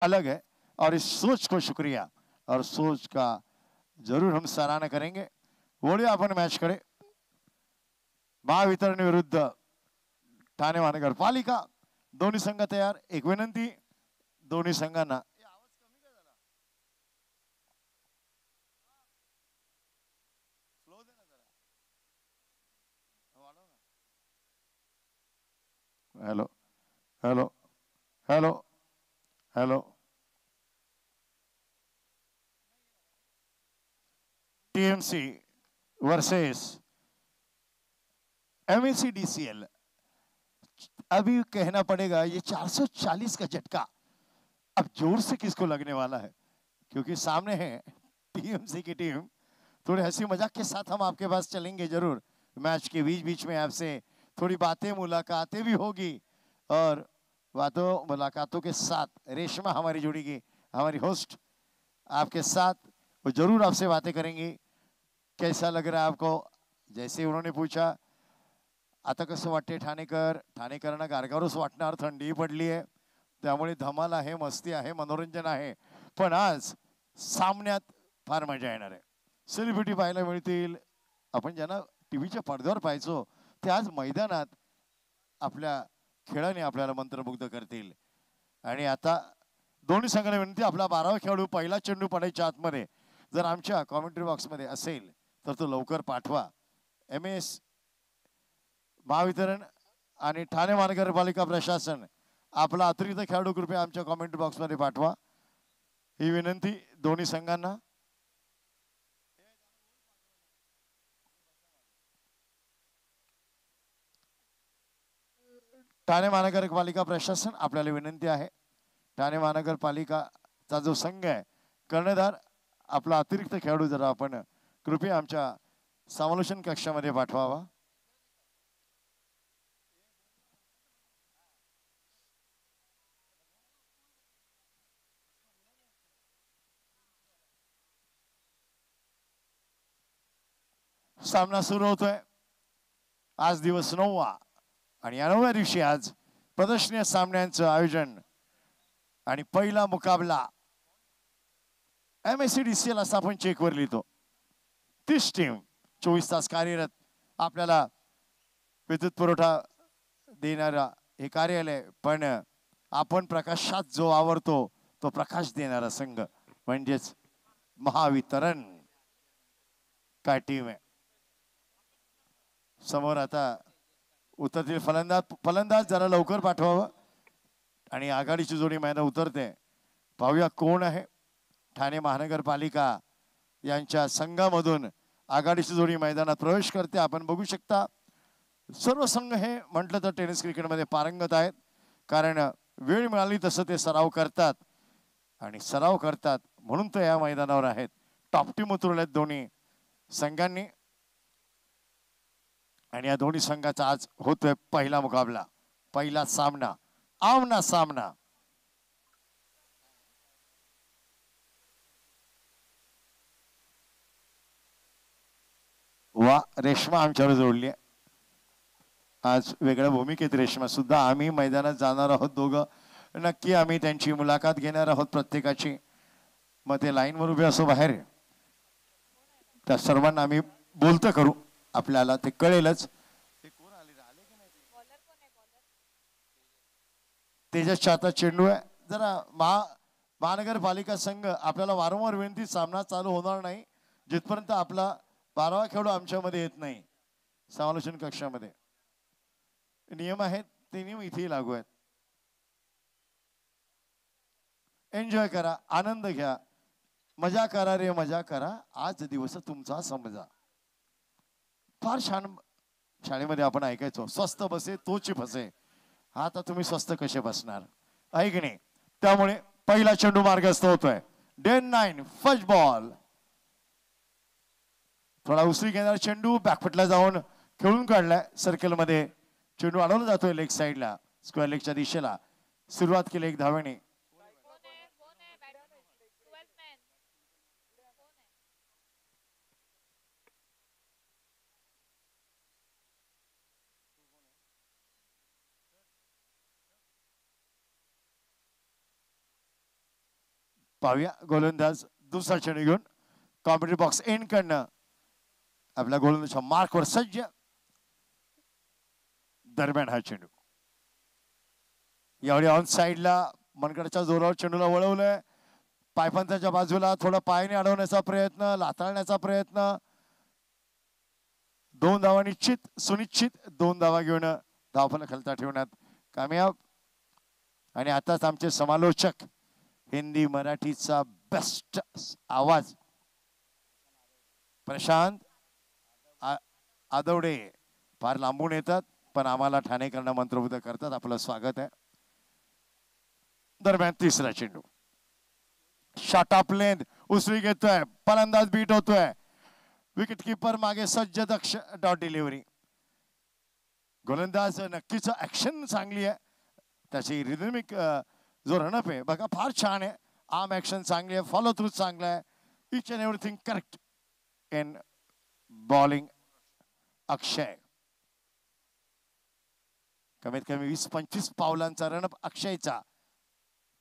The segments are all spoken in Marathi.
अलग है और इस सोच को शुक्रिया और सोच का जरूर हम सराहना करेंगे। वळूया आपण मॅचकडे। महावितरण विरुद्ध ठाणे महानगरपालिका दोन्ही संघ तयार। एक विनंती दोन्ही संघांना, hello hello hello hello, TMC versus MSCDCL. अभी कहना पड़ेगा ये 440 का झटका अब जोर से किसको लगने वाला है, क्योंकि सामने है टीएमसी की टीम। थोड़ी हंसी मजाक के साथ हम आपके पास चलेंगे जरूर। मैच के बीच बीच में आपसे थोड़ी बातें मुलाकातें भी होगी और बातों मुलाकातों के साथ रेशमा हमारी जुड़ेगी, हमारी होस्ट आपके साथ, वो जरूर आपसे बातें करेंगी। कैसा लग रहा है आपको? जैसे उन्होंने पूछा आता कसं वाटते ठाणेकर, ठाणेकरांना गारगारच वाटणार, थंडी पडली आहे त्यामुळे धमाल आहे, मस्ती आहे, मनोरंजन आहे। पण आज सामन्यात फार मजा येणार आहे। सेलिब्रिटी पाहायला मिळतील, आपण ज्यांना टीव्हीच्या पडद्यावर पाहायचो ते आज मैदानात आपल्या खेळाने आपल्याला मंत्रमुग्ध करतील। आणि आता दोन्ही संघांना विनंती, आपला 12वा खेळाडू पहिला चेंडू पडायच्या आतमध्ये जर आमच्या कॉमेंट्री बॉक्समध्ये असेल तर तो लवकर पाठवा। एमएस महावितरण आणि ठाणे महानगरपालिका प्रशासन आपला अतिरिक्त खेळाडू कृपया आमच्या कॉमेंट बॉक्समध्ये पाठवा, ही विनंती दोन्ही संघांना। ठाणे महानगरपालिका प्रशासन आपल्याला विनंती आहे, ठाणे महानगरपालिकाचा जो संघ आहे कर्णधार आपला अतिरिक्त खेळाडू जरा आपण कृपया आमच्या समालोचन कक्षामध्ये पाठवावा। सामना सुरू होतोय। आज दिवस 9वा आणि या 9व्या दिवशी आज प्रदर्शनीय सामन्यांचं आयोजन आणि पहिला मुकाबला एमएससीडीसीएल असा आपण चेकवर लिहितो। 30 टीम 24 तास कार्यरत, आपल्याला विद्युत पुरवठा देणारा हे कार्यालय, पण आपण प्रकाशात जो आवडतो तो प्रकाश देणारा संघ म्हणजेच महावितरण का टीम आहे। समोर आता उतरतील फलंदाज जरा लवकर पाठवावं आणि आघाडीची जोडी मैदान उतरते। पाहूया कोण आहे। ठाणे महानगरपालिका यांच्या संघामधून आघाडीची जोडी मैदानात प्रवेश करते। आपण बघू शकता सर्व संघ हे म्हटलं तर टेनिस क्रिकेटमध्ये पारंगत आहेत, कारण वेळ मिळाली तसं ते सराव करतात आणि सराव करतात म्हणून तर या मैदानावर आहेत। टॉप टीम उतरलेत दोन्ही संघांनी आणि या दोन्ही संघाचा आज होतोय पहिला मुकाबला, पहिला सामना, आमना सामना। वा, रेश्मा आमच्यावर जोडली आहे आज वेगळ्या भूमिकेत। रेश्मा सुद्धा, आम्ही मैदानात जाणार आहोत दोघं, नक्की आम्ही त्यांची मुलाखत घेणार आहोत प्रत्येकाची। मग ते लाईनवर उभे असो बाहेर, त्या सर्वांना आम्ही बोलतं करू, आपल्याला ते कळेलच। तेजसच्या हातात चेंडू आहे। जरा महानगरपालिका संघ आपल्याला वारंवार विनंती, सामना चालू होणार नाही जिथपर्यंत आपला 12वा खेळाडू आमच्यामध्ये येत नाही समालोचन कक्षामध्ये। नियम आहेत ते नियम इथेही लागू आहेत। एन्जॉय करा, आनंद घ्या, मजा करा रे मजा करा, आज दिवस तुमचा समजा। फार छान शाळेमध्ये आपण ऐकायचो, स्वस्त बसे तोची फसे। आता तुम्ही स्वस्त कसे बसणार, आहे की नाही? त्यामुळे पहिला चेंडू मार्गस्थ होतोय। 10-9 फर्स्ट बॉल। थोडा उसळी घेणारा चेंडू बॅकफुटला जाऊन खेळून काढलाय सर्कलमध्ये, चेंडू अडवला जातोय लेग साइडला, स्क्वेअर लेगच्या दिशेला। सुरुवात केली एक धावेने। पाहूया गोलंदाज दुसरा चेंडू घेऊन कॉमेंट्री बॉक्स एंड कडनं आपल्या गोलंदाजच्या मार्कवर सज्ज. दरम्यान हा चेंडू यावेळी ऑन साइडला मनगडच्या जोरावर चेंडूला वळवलंय. पायपंथाच्या बाजूला थोडा पायाने अडवण्याचा प्रयत्न, लाताळण्याचा प्रयत्न. 2 धावा निश्चित सुनिश्चित 2 धावा घेऊन धावफलक खालता ठेवण्यात कामयाब. आणि आताच आमचे समालोचक हिंदी मराठीचा बेस्ट आवाज प्रशांत आदवडे फार लांबून येतात पण आम्हाला ठाणेकरांना मंत्रमुग्ध करतात. आपलं स्वागत आहे. दरम्यान तिसरा चेंडू शॉट ऑफ लेंथ उसळी घेतोय. फलंदाज बीट होतोय. विकेट कीपर मागे सज्ज दक्ष. Dot delivery. गोलंदाज नक्कीच ऍक्शन चांगली आहे. त्याची रिदमिक जो रनअप आहे बघा फार छान आहे. आर्म ऍक्शन चांगली आहे. फॉलो थ्रू चांगला आहे. Each and everything correct in bowling. Akshay कमीत कमी 20-25 पावलांचा रनअप अक्षयचा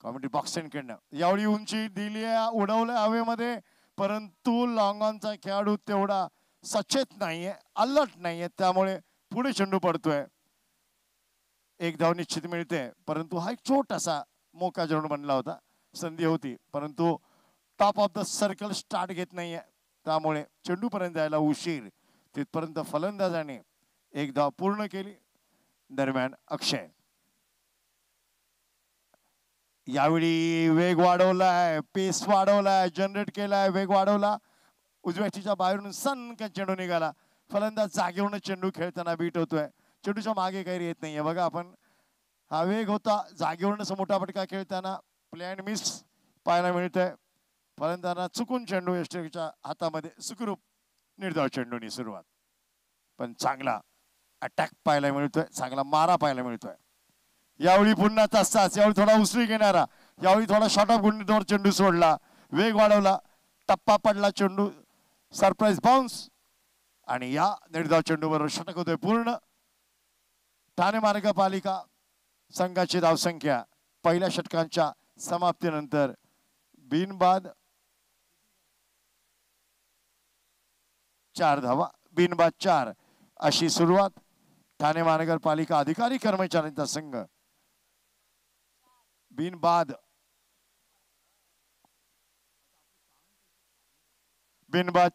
कॉमेंट्री बॉक्स कडनं. यावेळी उंची दिली आहे, उडवलंय हवेमध्ये, परंतु लॉंग ऑनचा खेळाडू तेवढा सचेत नाहीये, अलर्ट नाहीये, त्यामुळे पुढे चेंडू पडतोय. 1 धाव निश्चित मिळते, परंतु हा एक छोटासा मोका चेंडू बनला होता. संधी होती परंतु top of the circle start घेत नाहीये, त्यामुळे चेंडू पर्यंत जायला उशीर. तिथपर्यंत फलंदाजाने 1 धाव पूर्ण केली. दरम्यान अक्षय यावेळी वेग वाढवलाय, पेस वाढवलाय, जनरेट केलाय, वेग वाढवला. उजव्या बाहेरून सनकन चेंडू निघाला. फलंदाज जागेवरून चेंडू खेळताना बीट होतोय. चेंडूच्या मागे काही येत नाहीये बघा. आपण हा वेग होता, जागेवरून मोठा फटका खेळताना प्ले अँड मिस पाहायला मिळतंय. फलंदाजांना चुकून चेंडू यष्टीच्या हातामध्ये. सुखरूप निर्धाव चेंडूनी सुरुवात, पण चांगला अटॅक पाहायला मिळतोय, चांगला मारा पाहायला मिळतोय. यावेळी पुन्हा तसाच, यावेळी थोडा उसळी घेणारा, यावेळी थोडा शॉर्ट ऑफ गुंडीवर चेंडू सोडला, वेग वाढवला, टप्पा पडला, चेंडू सरप्राईज बाउन्स आणि या निर्धाव चेंडू बरोबर षटक होतोय पूर्ण. ठाणे महानगरपालिका संघाची धावसंख्या पहिल्या षटकांच्या समाप्तीनंतर बिनबाद 4 धावा, बिनबाद 4 अशी सुरुवात. ठाणे महानगरपालिका अधिकारी कर्मचाऱ्यांचा संघ बिनबाद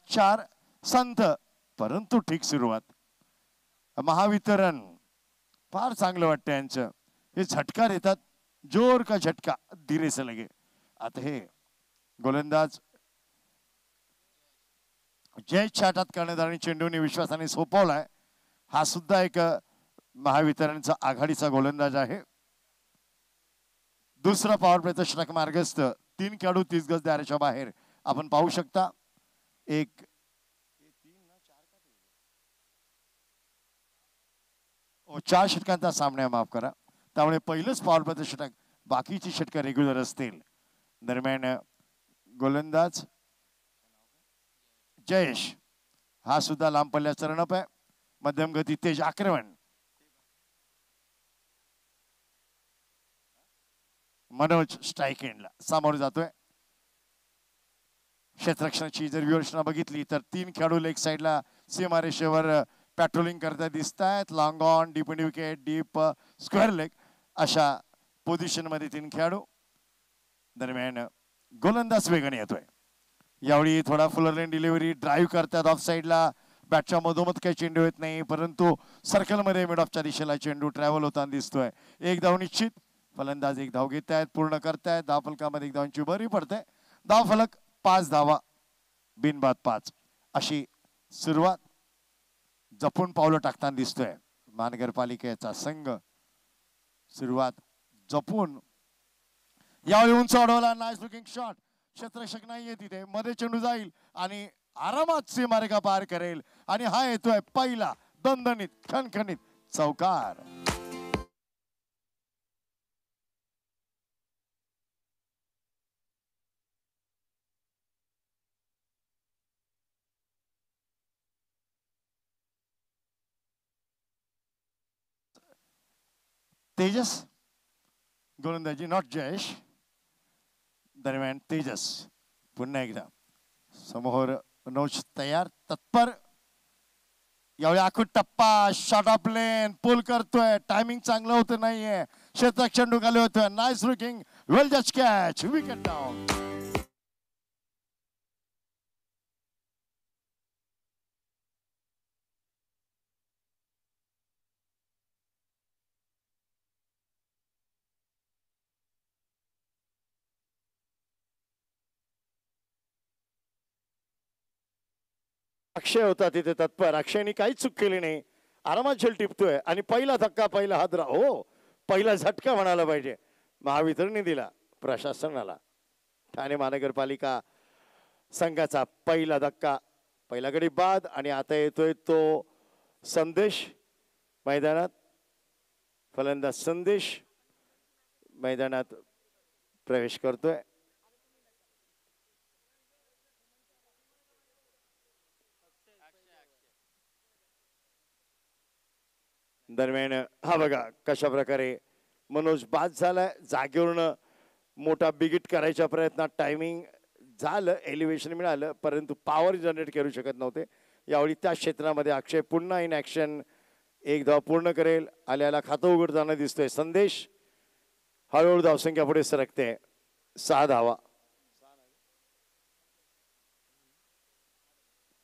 4 संथ, परंतु ठीक सुरुवात. महावितरण फार चांगलं वाटतं यांचं. हे झटका देतात, जोर का झटका धीरे से लगे. आता हे गोलंदाज जय छाटात कर्णधारांनी चेंडूने विश्वासाने सोपवलाय. हा सुद्धा एक महावितरणचा आघाडीचा गोलंदाज आहे. दुसरा पॉवर प्लेचा षटक मार्गस्थ. 3 खेळाडू 30 गज दाराच्या बाहेर आपण पाहू शकता. 4 षटकांचा सामना, माफ करा, त्यामुळे पहिलंच पॉवर प्लेचं षटक, बाकीची षटकं रेग्युलर असतील. दरम्यान गोलंदाज जयेश हा सुद्धा लांब पल्ल्याचा रनअप आहे. मध्यम गती तेज आक्रमण. मनोज स्ट्राईक एंडला सामोर जातोय. क्षेत्ररक्षणाची जर व्यूहरचना बघितली तर 3 खेळाडू लेग साइडला सीमारेषेवर पॅट्रोलिंग करता दिसत आहेत. Long on, deep end wicket, deep square leg अशा पोझिशन मध्ये 3 खेळाडू. दरम्यान गोलंदाज वेगाने येतोय. यावेळी थोडा फुलर लेन डिलिव्हरी, ड्राईव्ह करतात ऑफ साइडला. बॅटच्या मधोमध काही चेंडू येत नाही, परंतु सर्कलमध्ये मिड ऑफच्या दिशेला चेंडू ट्रॅव्हल होताना दिसतोय. 1 धाव निश्चित. फलंदाज 1 धाव घेत आहेत, पूर्ण करतायत. धावफलकामध्ये 1 धावांची भरी पडते. धावफलक 5 धावा, बिनबाद 5 अशी सुरुवात. जपून पावलं टाकताना दिसतोय महानगरपालिकेचा संघ. सुरुवात जपून. यावेळी उंच अडवला, नाईस लुकिंग शॉट. क्षेत्ररक्षक नाहीये तिथे, मध्ये चेंडू जाईल आणि आरामात सीमारेखा पार करेल. आणि हा येतोय पहिला दणदणीत खणखणीत चौकार. तेजस गोलंदाजी, नॉट जयेश. दरम्यान तेजस पुन्हा एकदा समोर मनोज तयार तत्पर. यावेळी आखूड टप्पा शॉट ऑफ लेन पुल करतोय. टायमिंग चांगलं होतं नाहीये. क्षेत्रात चेंडू खाली होतोय. नाईस लुकिंग वेल जज कॅच विकेट डाऊन. अक्षय होता तिथे तत्पर. अक्षयने काहीच चूक केली नाही. आरामात झेल टिपतोय आणि पहिला धक्का पहिला हादरा हो पहिला झटका म्हणायला पाहिजे. महावितरणने दिला प्रशासनाला. ठाणे महानगरपालिका संघाचा पहिला धक्का पहिला गडी बाद आणि आता येतोय तो संदेश मैदानात. फलंदाज संदेश मैदानात प्रवेश करतोय. दरम्यान हा बघा कशा प्रकारे मनोज बाद झालाय. जागेवरून मोठा बिगिट करायच्या प्रयत्नात टायमिंग झालं. एलिव्हेशन मिळालं परंतु पॉवर जनरेट करू शकत नव्हते. यावेळी त्या क्षेत्रामध्ये अक्षय पुन्हा इन ऍक्शन. एक धाव पूर्ण करेल. आल्याला खातं उघडताना दिसतोय संदेश. हळूहळू धावसंख्या पुढे सरकते. 6 धावा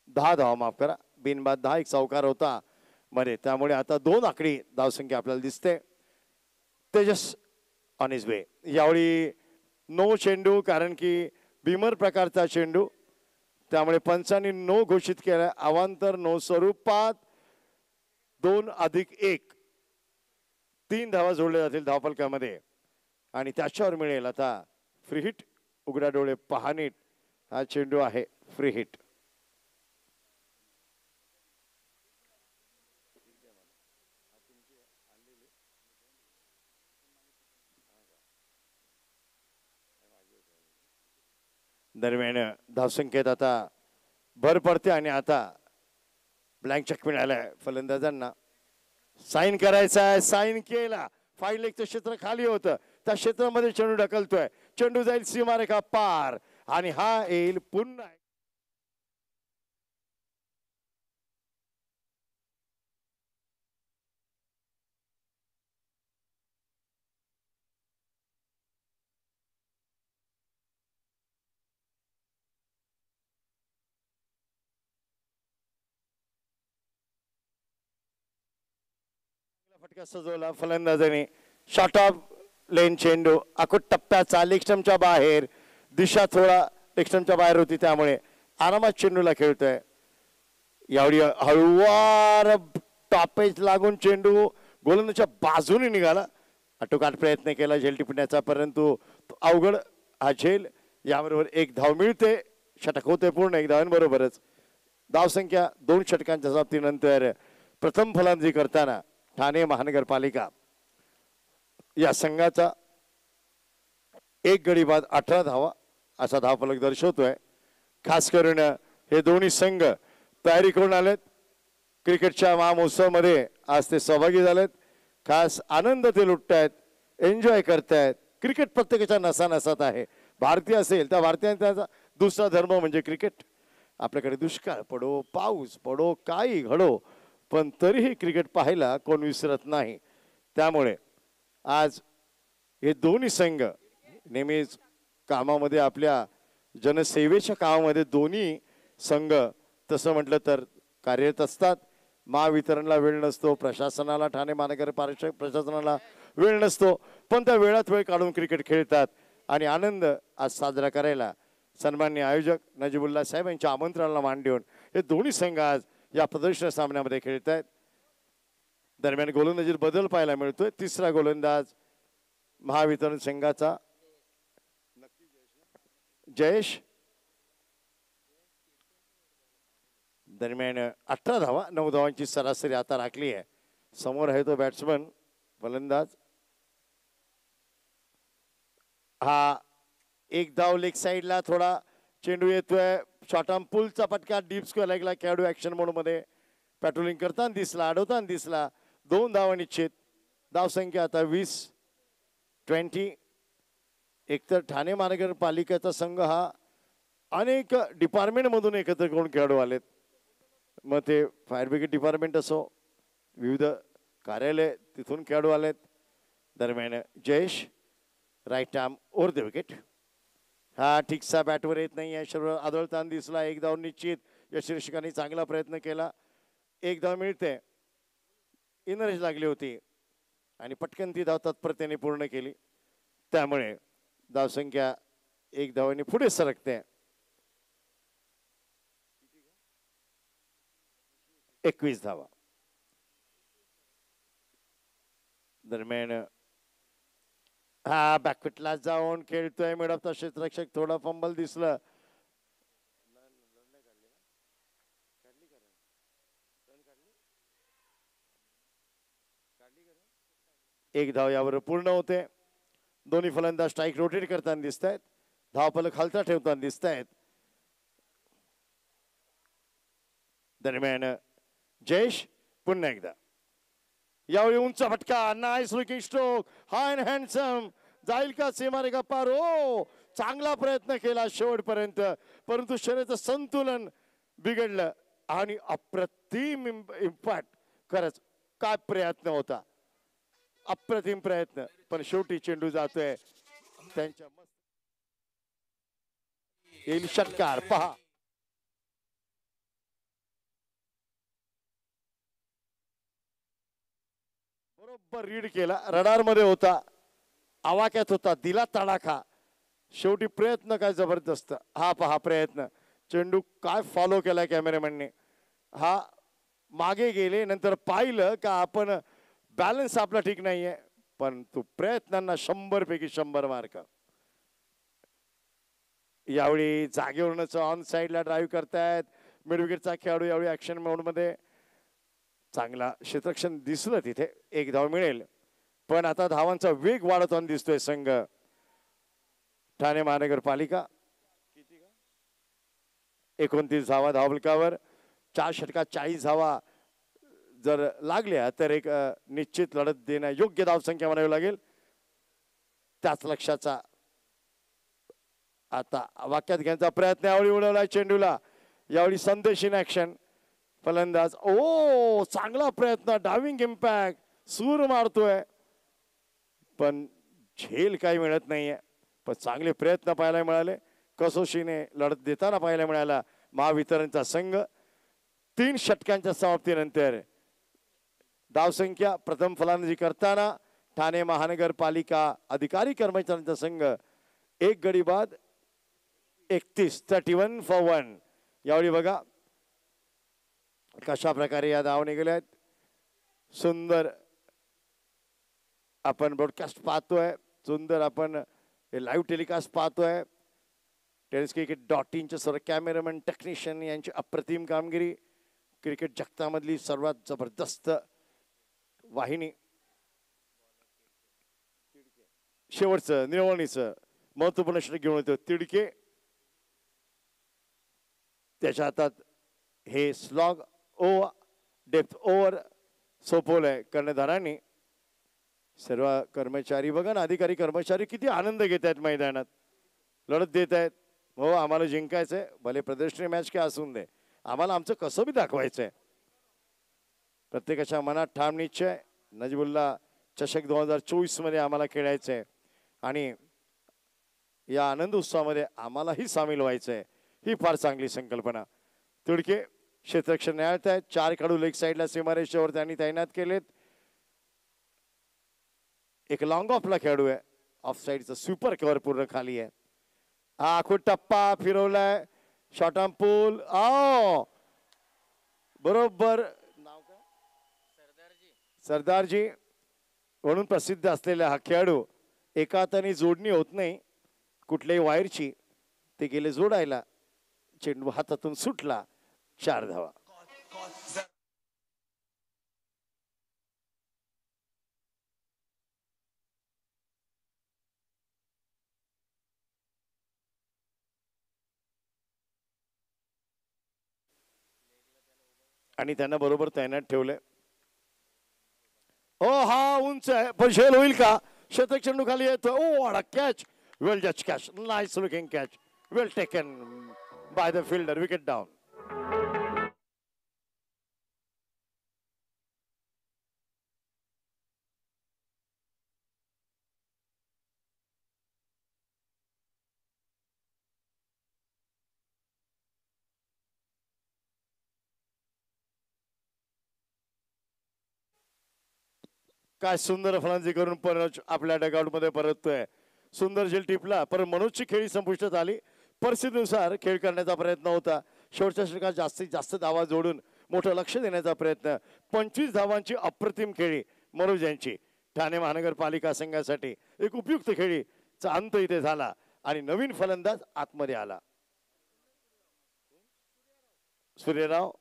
10 धावा माफ करा. बिनबाद 10 एक चौकार होता मध्ये त्यामुळे आता 2 आकडी धावसंख्या आपल्याला दिसते. Tejas on his way. यावेळी नो चेंडू कारण की बिमर प्रकारचा चेंडू त्यामुळे पंचांनी नो घोषित केला. अवांतर नो स्वरूपात 2+1 3 धावा जोडल्या जातील धावफलकामध्ये आणि त्याच्यावर मिळेल आता फ्री हिट. उघडा डोळे पहा नीट. हा चेंडू आहे फ्री हिट. दरम्यान धावसंख्येत आता भर पडते आणि आता ब्लँक चेक मिळालाय फलंदाजांना. साईन करायचा आहे. साईन केला. फाईल लेगचं क्षेत्र खाली होतं त्या क्षेत्रामध्ये चेंडू ढकलतोय. चेंडू जाईल सीमारेखा पार आणि हा येईल पुन्हा. फटका सजवला फलंदाजाने. शॉर्ट ऑफ लेन चेंडू आखूड टप्प्याचा लेग स्टंपच्या बाहेर. दिशा थोडा लेग स्टंपच्या बाहेर होती त्यामुळे आरामात चेंडूला खेळतोय. यावेळी हळुवार टॉपेज लागून चेंडू गोलंदाजच्या बाजूने निघाला. आटोकाट प्रयत्न केला झेल टिपण्याचा परंतु अवघड हा झेल. याबरोबर 1 धाव मिळते. षटक होते पूर्ण 1 धावांबरोबरच. धावसंख्या 2 षटकांच्या समाप्तीनंतर प्रथम फलंदाजी करताना ठाणे महानगरपालिका या संघाचा 1 गडी बाद 18 धावा असा धावफलक दर्शवतोय. खास करून हे दोन्ही संघ तयारी करून आलेत. क्रिकेटच्या महामहोत्सवामध्ये आज ते सहभागी झालेत. खास आनंद ते लुटतायत. एन्जॉय करतायत. क्रिकेट प्रत्येकाच्या नसानसात आहे. भारतीय असेल त्या भारतीयांचा दुसरा धर्म म्हणजे क्रिकेट. आपल्याकडे दुष्काळ पडो पाऊस पडो काही घडो पण तरीही क्रिकेट पाहायला कोण विसरत नाही. त्यामुळे आज हे दोन्ही संघ नेहमीच कामामध्ये आपल्या जनसेवेच्या कामामध्ये दोन्ही संघ तसं म्हटलं तर कार्यरत असतात. महावितरणला वेळ नसतो. प्रशासनाला ठाणे महानगरपालिका प्रशासनाला वेळ नसतो पण त्या वेळात वेळ काढून क्रिकेट खेळतात आणि आनंद आज साजरा करायला सन्माननीय आयोजक नजीबुल्ला साहेब यांच्या आमंत्रणाला मान देऊन हे दोन्ही संघ आज या प्रदर्शन सामन्यामध्ये खेळत आहेत. दरम्यान गोलंदाजीत बदल पाहायला मिळतोय. तिसरा गोलंदाज महावितरण संघाचा जयेश. दरम्यान 18 धावा 9 धावांची सरासरी आता राखली आहे. समोर आहे तो बॅट्समन फलंदाज. हा 1 धाव लेग साईडला थोडा चेंडू येतोय. शॉर्ट आर्म पुलचा पटका डीप स्क्वेअर लागला. खेळाडू ऍक्शन मोड मध्ये पॅट्रोलिंग करताना दिसला. अडवताना दिसला. 2 धावा निश्चित. धावसंख्या आता 20-20. एकतर ठाणे महानगरपालिकेचा संघ हा अनेक डिपार्टमेंटमधून एकत्र करून खेळाडू आलेत. मग ते फायर ब्रिगेड डिपार्टमेंट असो, विविध कार्यालय तिथून खेळाडू आलेत. दरम्यान Jayesh right arm over the wicket. हा ठीकसा बॅटवर येत नाही आहे. शरीर आदळताना दिसला. एक धाव निश्चित. यशस्वीकांनी चांगला प्रयत्न केला. एक धाव मिळते. इनरेज लागली होती आणि पटकन ती धाव तत्परतेने पूर्ण केली. त्यामुळे धावसंख्या एक धावाने पुढे सरकते. 21 धावा. दरम्यान हा बॅकफुटला जाऊन खेळतोय मिळवता क्षेत्ररक्षक. थोडा फंबल दिसलं. एक धाव यावर पूर्ण होते. दोन्ही फलंदाज स्ट्राईक रोटेट करताना दिसत आहेत. धावफलक खालचा ठेवताना दिसत आहेत. दरम्यान जयेश पुन्हा एकदा यावेळी उंच फटका. Nice looking stroke. High and handsome. जाईल का सीमारेखा पार? हो, चांगला प्रयत्न केला शेवटपर्यंत, परंतु शरीराचं संतुलन बिघडलं आणि अप्रतिम इम्पॅक्ट. खरंच काय प्रयत्न होता, अप्रतिम प्रयत्न. पण शेवटी चेंडू जातोय त्यांच्या येईल षटकार. पहा बरोबर रीड केला. रडार मध्ये होता, आवाक्यात होता, दिला तडाखा. शेवटी प्रयत्न काय जबरदस्त. हा पहा प्रयत्न. चेंडू काय फॉलो केलाय कॅमेरामॅनने. हा मागे गेले, नंतर पाहिलं का आपण बॅलन्स आपला ठीक नाहीये, पण तू प्रयत्नांना 100 पैकी 100 मार्क. यावेळी जागेवरूनच ऑन साइडला ड्राईव्ह करतायत मिड विकेटचा खेळाडू. यावेळी ऍक्शन मोड मध्ये चांगला क्षेत्ररक्षण दिसलं तिथे. एक धाव मिळेल, पण आता धावांचा वेग वाढताना दिसतोय संघ ठाणे महानगरपालिका. 29 धावा धावफलकावर. 4 षटकात 40 धावा जर लागल्या तर एक निश्चित लढत देण्या योग्य धावसंख्या म्हणावी लागेल. त्याच लक्षाचा आता वाक्यात घ्यायचा प्रयत्न. यावेळी उडवलाय चेंडूला. यावेळी संदेश इन ऍक्शन. फलंदाज ओ चांगला प्रयत्न. Diving impact. सूर मारतोय पण झेल काही मिळत नाहीये. पण चांगले प्रयत्न पाहायला मिळाले. कसोशीने लढत देताना पाहायला मिळाला महावितरणचा संघ. 3 षटकांच्या समाप्तीनंतर धावसंख्या प्रथम फलंदाजी करताना ठाणे महानगरपालिका अधिकारी कर्मचाऱ्यांचा संघ 1 गडी बाद 31 फॉर 1. यावेळी बघा कशा प्रकारे या धावा निघाल्यात. सुंदर आपण ब्रॉडकास्ट पाहतोय. सुंदर आपण लाईव्ह टेलिकास्ट पाहतोय. टेनिस क्रिकेट .inचे सर्व कॅमेरामॅन टेक्निशियन यांची अप्रतिम कामगिरी. क्रिकेट जगतामधली सर्वात जबरदस्त वाहिनी. शेवटचं निळवणीचं महत्वपूर्ण षटक घेऊन येतो तिडके. त्याच्या हातात हे स्लॉग डेप्थ ओव्हर सोपवलंय कर्णधारांनी. सर्व कर्मचारी बघा ना, अधिकारी कर्मचारी किती आनंद घेत आहेत मैदानात, लढत देत आहेत. हो आम्हाला जिंकायचंय, भले प्रदर्शनी मॅच काय असून दे, आम्हाला आमचं कसं बी दाखवायचंय. प्रत्येकाच्या मनात ठाम निश्चय. नजीबुल्ला चषक 2024 मध्ये आम्हाला खेळायचंय आणि या आनंद उत्सवामध्ये आम्हालाही सामील व्हायचंय. ही फार चांगली संकल्पना. तिडके क्षेत्ररक्षण न्यायालयात आहेत. 4 खेळाडू लेग साईडला सीमारेषेवर त्यांनी तैनात केलेत. एक लॉंग ऑफला खेळाडू आहे. ऑफ साईडचं सुपर कव्हर पूर्ण खाली आहे. हा आखूड टप्पा फिरवलाय. शॉर्ट आर्म पूल. बरोबर नाव काय? सरदारजी म्हणून प्रसिद्ध असलेला हा खेळाडू. एका हाताने जोडणी होत नाही कुठल्याही वायरची, ते गेले जोडायला, चेंडू हातातून सुटला. 4 धावा. आणि त्यांना बरोबर तैनात ठेवलंय. हा उंच आहे पण झेल होईल का? शतक चेंडू खाली येतो. वाडा catch. Well judged catch. Nice looking catch. Well taken by the fielder. Wicket down. काय सुंदर फलंदाजी करून मनोज आपल्या डगआउट मध्ये परततोय. सुंदर झेल टिपला पर मनोजची खेळी संपुष्टात आली. परिस्थितीनुसार खेळ करण्याचा प्रयत्न होता. शेवटच्या षटकात जास्तीत जास्त धावा जोडून मोठं लक्ष देण्याचा प्रयत्न. 25 धावांची अप्रतिम खेळी मनोज यांची. ठाणे महानगरपालिका संघासाठी एक उपयुक्त खेळीचा अंत इथे झाला आणि नवीन फलंदाज आतमध्ये आला. सूर्यराव,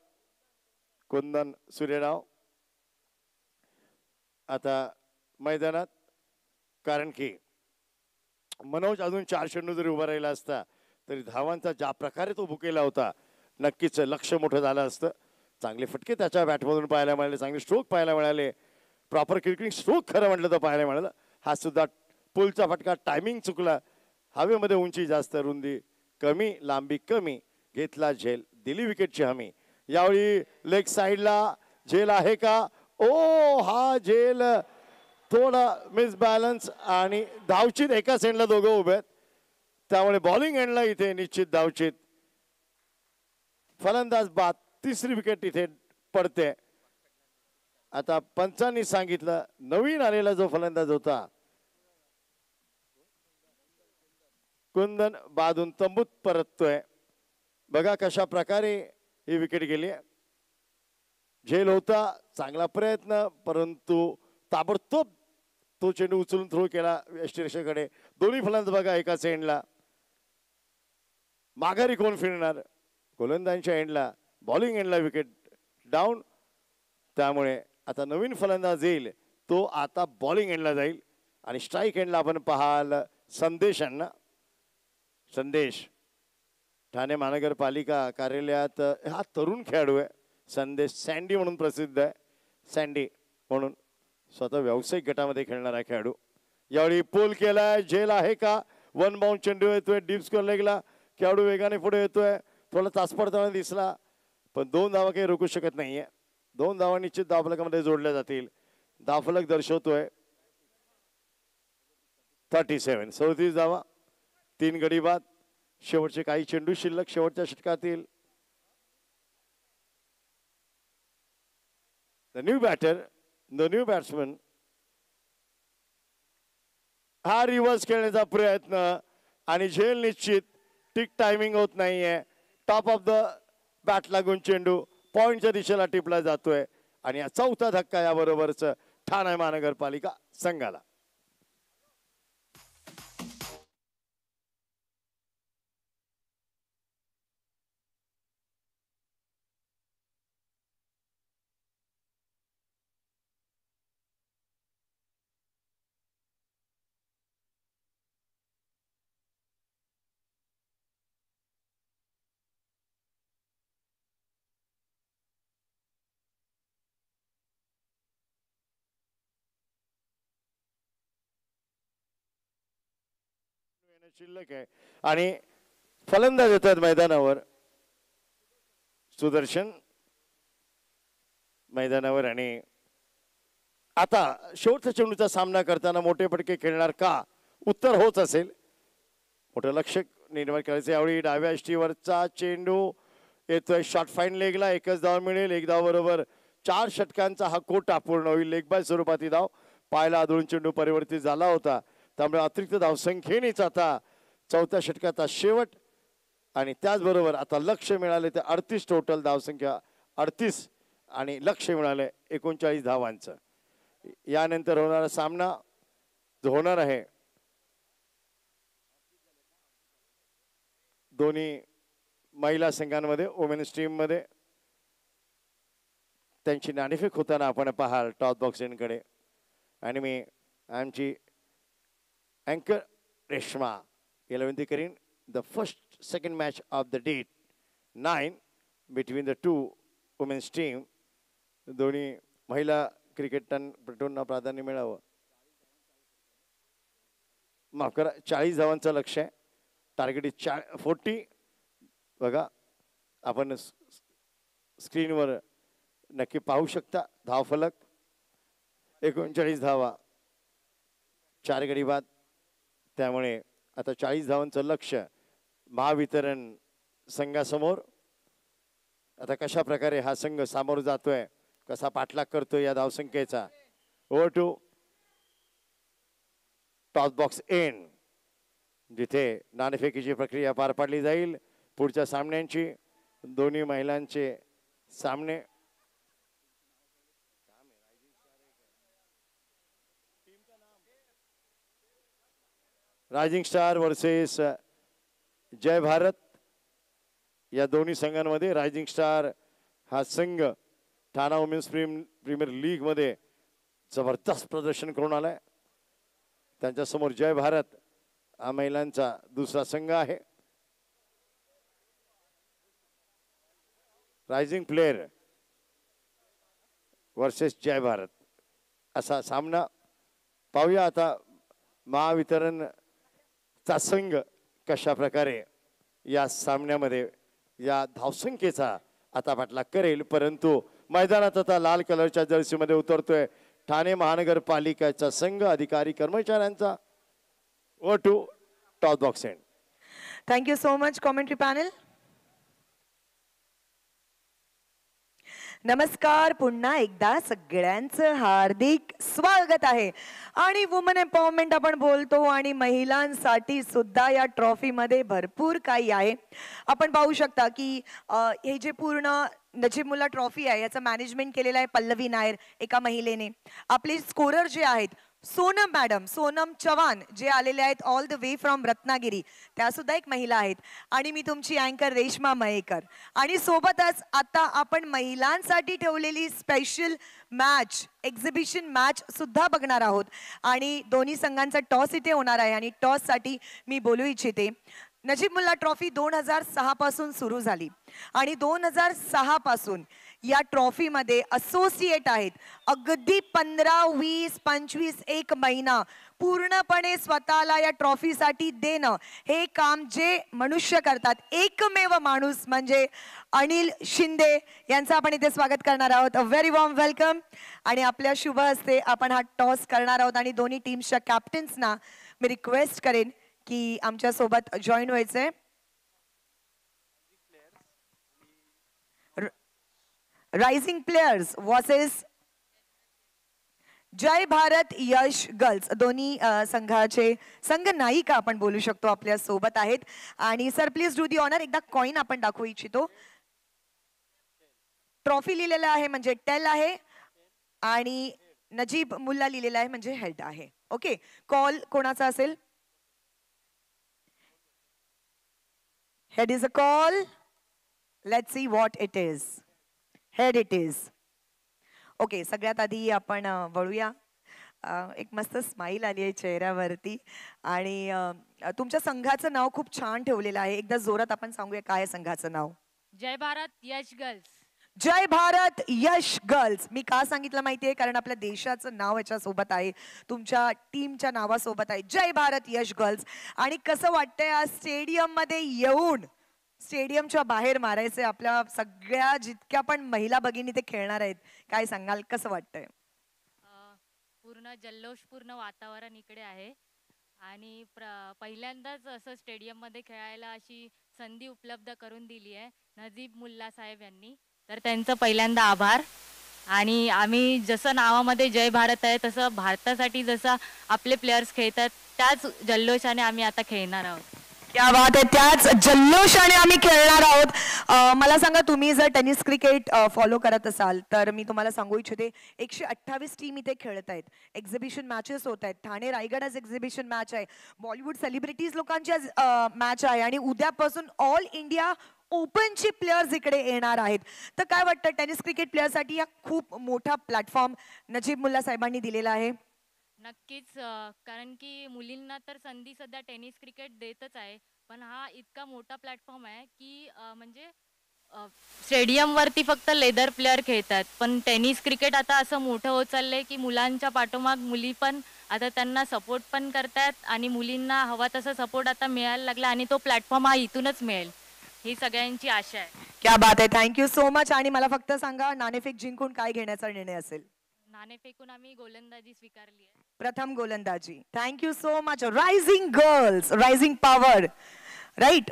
कुंदन सूर्यराव आता मैदानात. कारण की मनोज अजून 4 चेंडू जरी उभा राहिला असता तरी धावांचा ज्या प्रकारे तो भुकेला होता नक्कीच लक्ष मोठं झालं असतं. चांगले फटके त्याच्या बॅटमधून पाहायला मिळाले. चांगले स्ट्रोक पाहायला मिळाले. प्रॉपर क्रिकेटिंग स्ट्रोक खरं म्हटलं तर पाहायला मिळालं. हा सुद्धा पुलचा फटका. टायमिंग चुकला. हवेमध्ये उंची जास्त, रुंदी कमी, लांबी कमी. घेतला झेल, दिली विकेटची हमी. यावेळी लेग साईडला झेल आहे का? ओ हा झेल थोडा मिसबॅलन्स आणि धावचित. एकाच एंडला दोघं उभे आहेत त्यामुळे बॉलिंग एंडला इथे निश्चित धावचित. फलंदाज बाद. तिसरी विकेट इथे पडते. आता पंचांनी सांगितलं नवीन आलेला जो फलंदाज होता कुंदन बादून तंबूत परततोय. बघा कशा प्रकारे ही विकेट गेली. झेल होता, चांगला प्रयत्न, परंतु ताबडतोब तो चेंडू उचलून थ्रो केला यष्टीरेषेकडे. दोन्ही फलंदाज बघा एकाच एंडला. माघारी कोण फिरणार? गोलंदाजांच्या एंडला, बॉलिंग एंडला विकेट डाऊन. त्यामुळे आता नवीन फलंदाज येईल तो आता बॉलिंग एंडला जाईल आणि स्ट्राईक एंडला आपण पाहाल संदेश यांना. संदेश ठाणे महानगरपालिका कार्यालयात हा तरुण खेळाडू आहे. संदेश सँडी म्हणून प्रसिद्ध आहे. सँडी म्हणून स्वतः व्यावसायिक गटामध्ये खेळणारा खेळाडू. यावेळी पोल केलाय. झेल आहे का? 1 बाउंड चेंडू येतोय डीप स्कोअर लेगला. खेळाडू वेगाने पुढे येतोय. थोडा तासपडताना दिसला पण 2 धावा काही रोखू शकत नाहीये. 2 धावा निश्चित धावफलकामध्ये जोडल्या जातील. धावफलक दर्शवतोय 37. 37 धावा, 3 गडी बाद. शेवटचे काही चेंडू शिल्लक शेवटच्या षटकातील. The new batter, the new batsman. हा रिव्हर्स खेळण्याचा प्रयत्न आणि झेल निश्चित. टिक टायमिंग होत नाहीये. टॉप ऑफ द बॅट लागून चेंडू पॉइंटच्या दिशेला टिपला जातोय आणि या चौथा धक्का याबरोबरच ठाणे महानगरपालिका संघाला. शिल्लक आहे आणि फलंदाज येतात मैदानावर. सुदर्शन मैदानावर आणि आता शेवटच्या चेंडूचा सामना करताना मोठे फटके खेळणार का? उत्तर होच असेल. मोठं लक्ष निर्माण करायचं. यावेळी डाव्या यष्टीवरचा चेंडू येतोय शॉर्ट फाईन लेगला. 1च धाव मिळेल. 1 धाव बरोबर 4 षटकांचा हा कोटा पूर्ण होईल. लेग बाय स्वरूपात ही धाव पाहायला आदळून चेंडू परिवर्तित झाला होता. त्यामुळे अतिरिक्त धावसंख्येनेच आता चौथ्या षटकाचा शेवट आणि त्याचबरोबर आता लक्ष मिळाले तर 38 टोटल धावसंख्या 38 आणि लक्ष मिळाले 39 धावांचं. यानंतर होणारा सामना जो होणार आहे दोन्ही महिला संघांमध्ये वुमेन्स टीम मध्ये त्यांची नाणेफेक होताना आपण पाहाल टॉप बॉक्स एंडकडे. आणि मी आमची अँकर रेश्मा याला विनंती करीन. The first second match of the day 9 between the 2 women's team. दोन्ही महिला क्रिकेटपटूंना प्राधान्य मिळावं. माफ करा 40 धावांचं लक्ष आहे. Target is 40. बघा आपण स्क्रीनवर नक्की पाहू शकता धावफलक. 39 धावा 4 गडी बाद. त्यामुळे आता 40 धावांचं लक्ष महावितरण संघासमोर. आता कशा प्रकारे हा संघ सामोर जातोय, कसा पाठलाग करतोय या धावसंख्येचा. Over to toss box end, जिथे नाणेफेकीची प्रक्रिया पार पाडली जाईल. पुढच्या सामन्यांची दोन्ही महिलांचे सामने. रायझिंग स्टार वर्सेस जय भारत या दोन्ही संघांमध्ये. रायझिंग स्टार हा संघ ठाणा वुमेन्स प्रीमियर लीग मध्ये जबरदस्त प्रदर्शन करून आलाय. त्यांच्यासमोर जय भारत हा महिलांचा दुसरा संघ आहे. रायझिंग प्लेयर वर्सेस जय भारत असा सामना. पाहूया आता महावितरणचा संघ कशा प्रकारे या सामन्यामध्ये या धावसंख्येचा आता पाठलाग करेल. परंतु मैदानात आता लाल कलरच्या जर्सीमध्ये उतरतोय ठाणे महानगरपालिकेचा संघ अधिकारी कर्मचाऱ्यांचा. ओ to toss box end. Thank you so much commentary panel. नमस्कार, पुन्हा एकदा सगळ्यांचं हार्दिक स्वागत आहे. आणि वुमन एम्पॉवरमेंट आपण बोलतो आणि महिलांसाठी सुद्धा या ट्रॉफीमध्ये भरपूर काही आहे. आपण पाहू शकता की हे जे पूर्ण नजीमुल्ला ट्रॉफी आहे याचं मॅनेजमेंट केलेलं आहे पल्लवी नायर एका महिलेने. आपले स्कोरर जे आहेत सोनम मॅडम, सोनम चव्हाण जे आलेले आहेत all the way from Ratnagiri, त्या सुद्धा एक महिला आहेत. आणि मी तुमची अँकर रेश्मा मयेकर. आणि सोबतच आता आपण महिलांसाठी ठेवलेली स्पेशल मॅच, एक्झिबिशन मॅच सुद्धा बघणार आहोत. आणि दोन्ही संघांचा टॉस इथे होणार आहे. आणि टॉससाठी मी बोलू इच्छिते. नजीमुल्ला ट्रॉफी 2006 पासून सुरू झाली आणि 2006 पासून या ट्रॉफीमध्ये असोसिएट आहेत अगदी 15, 20, 25 एक महिना पूर्णपणे स्वतःला या ट्रॉफीसाठी देणं हे काम जे मनुष्य करतात. एकमेव माणूस म्हणजे अनिल शिंदे यांचं आपण इथे स्वागत करणार आहोत. A very warm welcome. आणि आपल्या शुभ हस्ते आपण हा टॉस करणार आहोत. आणि दोन्ही टीम्सच्या कॅप्टन्सना मी रिक्वेस्ट करेन की आमच्या सोबत जॉईन व्हायचंय. रायझिंग प्लेयर्स वर्सेस जय भारत यश गर्ल्स, दोन्ही संघाचे संघ नायिका आपण बोलू शकतो आपल्या सोबत आहेत. आणि sir please do the honour. एकदा कॉइन आपण दाखवू इच्छितो. ट्रॉफी लिहिलेलं आहे म्हणजे टेल आहे आणि नजीब मुल्ला लिहिलेला आहे म्हणजे हेड आहे. ओके, कॉल कोणाचा असेल? Head is a call. Let's see what it is. Head it is. Okay, सगळ्यात आधी आपण वळूया. एक मस्त स्माईल आली आहे चेहऱ्यावरती. आणि तुमच्या संघाचं नाव खूप छान ठेवलेलं आहे. एकदा जोरात आपण सांगूया काय आहे संघाचं नाव? जय भारत यश गर्ल्स. जय भारत यश गर्ल्स. मी का सांगितलं माहितीये? कारण आपल्या देशाचं नाव याच्यासोबत आहे, तुमच्या टीमच्या नावासोबत आहे, जय भारत यश गर्ल्स. आणि कसं वाटतंय आज स्टेडियम मध्ये येऊन स्टेडियमच्या बाहेर मारायचे आपल्या सगळ्या जितक्या पण महिला भगिनी ते खेळणार आहेत? काय सांगाल, कसं वाटतंय? पूर्ण जल्लोषपूर्ण वातावरण इकडे आहे आणि पहिल्यांदाच असं स्टेडियम मध्ये खेळायला अशी संधी उपलब्ध करून दिली आहे नजीब मुल्ला साहेब यांनी. तर त्यांचं पहिल्यांदा आभार. आणि आम्ही जसं नावामध्ये जय भारत आहे तसं भारतासाठी जसं आपले प्लेयर्स खेळतात त्याच जल्लोषाने आम्ही आता खेळणार आहोत. क्या बात आहे, त्याच जल्लोषाने आम्ही खेळणार आहोत. मला सांगा, तुम्ही जर टेनिस क्रिकेट फॉलो करत असाल तर मी तुम्हाला सांगू इच्छिते 128 टीम इथे खेळत आहेत. एक्झिबिशन मॅचेस होत आहेत. ठाणे रायगड आज एक्झिबिशन मॅच आहे. बॉलिवूड सेलिब्रिटीज लोकांची आज मॅच आहे. आणि उद्यापासून ऑल इंडिया ओपनचे प्लेयर्स इकडे येणार आहेत. तर काय वाटतं, टेनिस क्रिकेट प्लेयरसाठी हा खूप मोठा प्लॅटफॉर्म नजीब मुल्ला साहेबांनी दिलेला आहे? नक्कीच, कारण की मुलींना तर संधी सध्या टेनिस क्रिकेट देतच आहे, पण हा इतका मोठा प्लॅटफॉर्म आहे की म्हणजे स्टेडियमवरती फक्त लेदर प्लेअर खेळतात, पण टेनिस क्रिकेट आता असं मोठं होत चाललंय की मुलांच्या पाठोमाग मुली पण आता त्यांना सपोर्ट पण करतात आणि मुलींना हवा तसा सपोर्ट आता मिळायला लागला आणि तो प्लॅटफॉर्म हा इथूनच मिळेल ही सगळ्यांची आशा आहे. क्या बात आहे, थँक्यू सो मच. आणि मला फक्त सांगा, नाणेफेक जिंकून काय घेण्याचा निर्णय असेल? नाणेफेकून आम्ही गोलंदाजी स्वीकारली आहे. प्रथम गोलंदाजी. Thank you so much. Rising girls, rising power, right.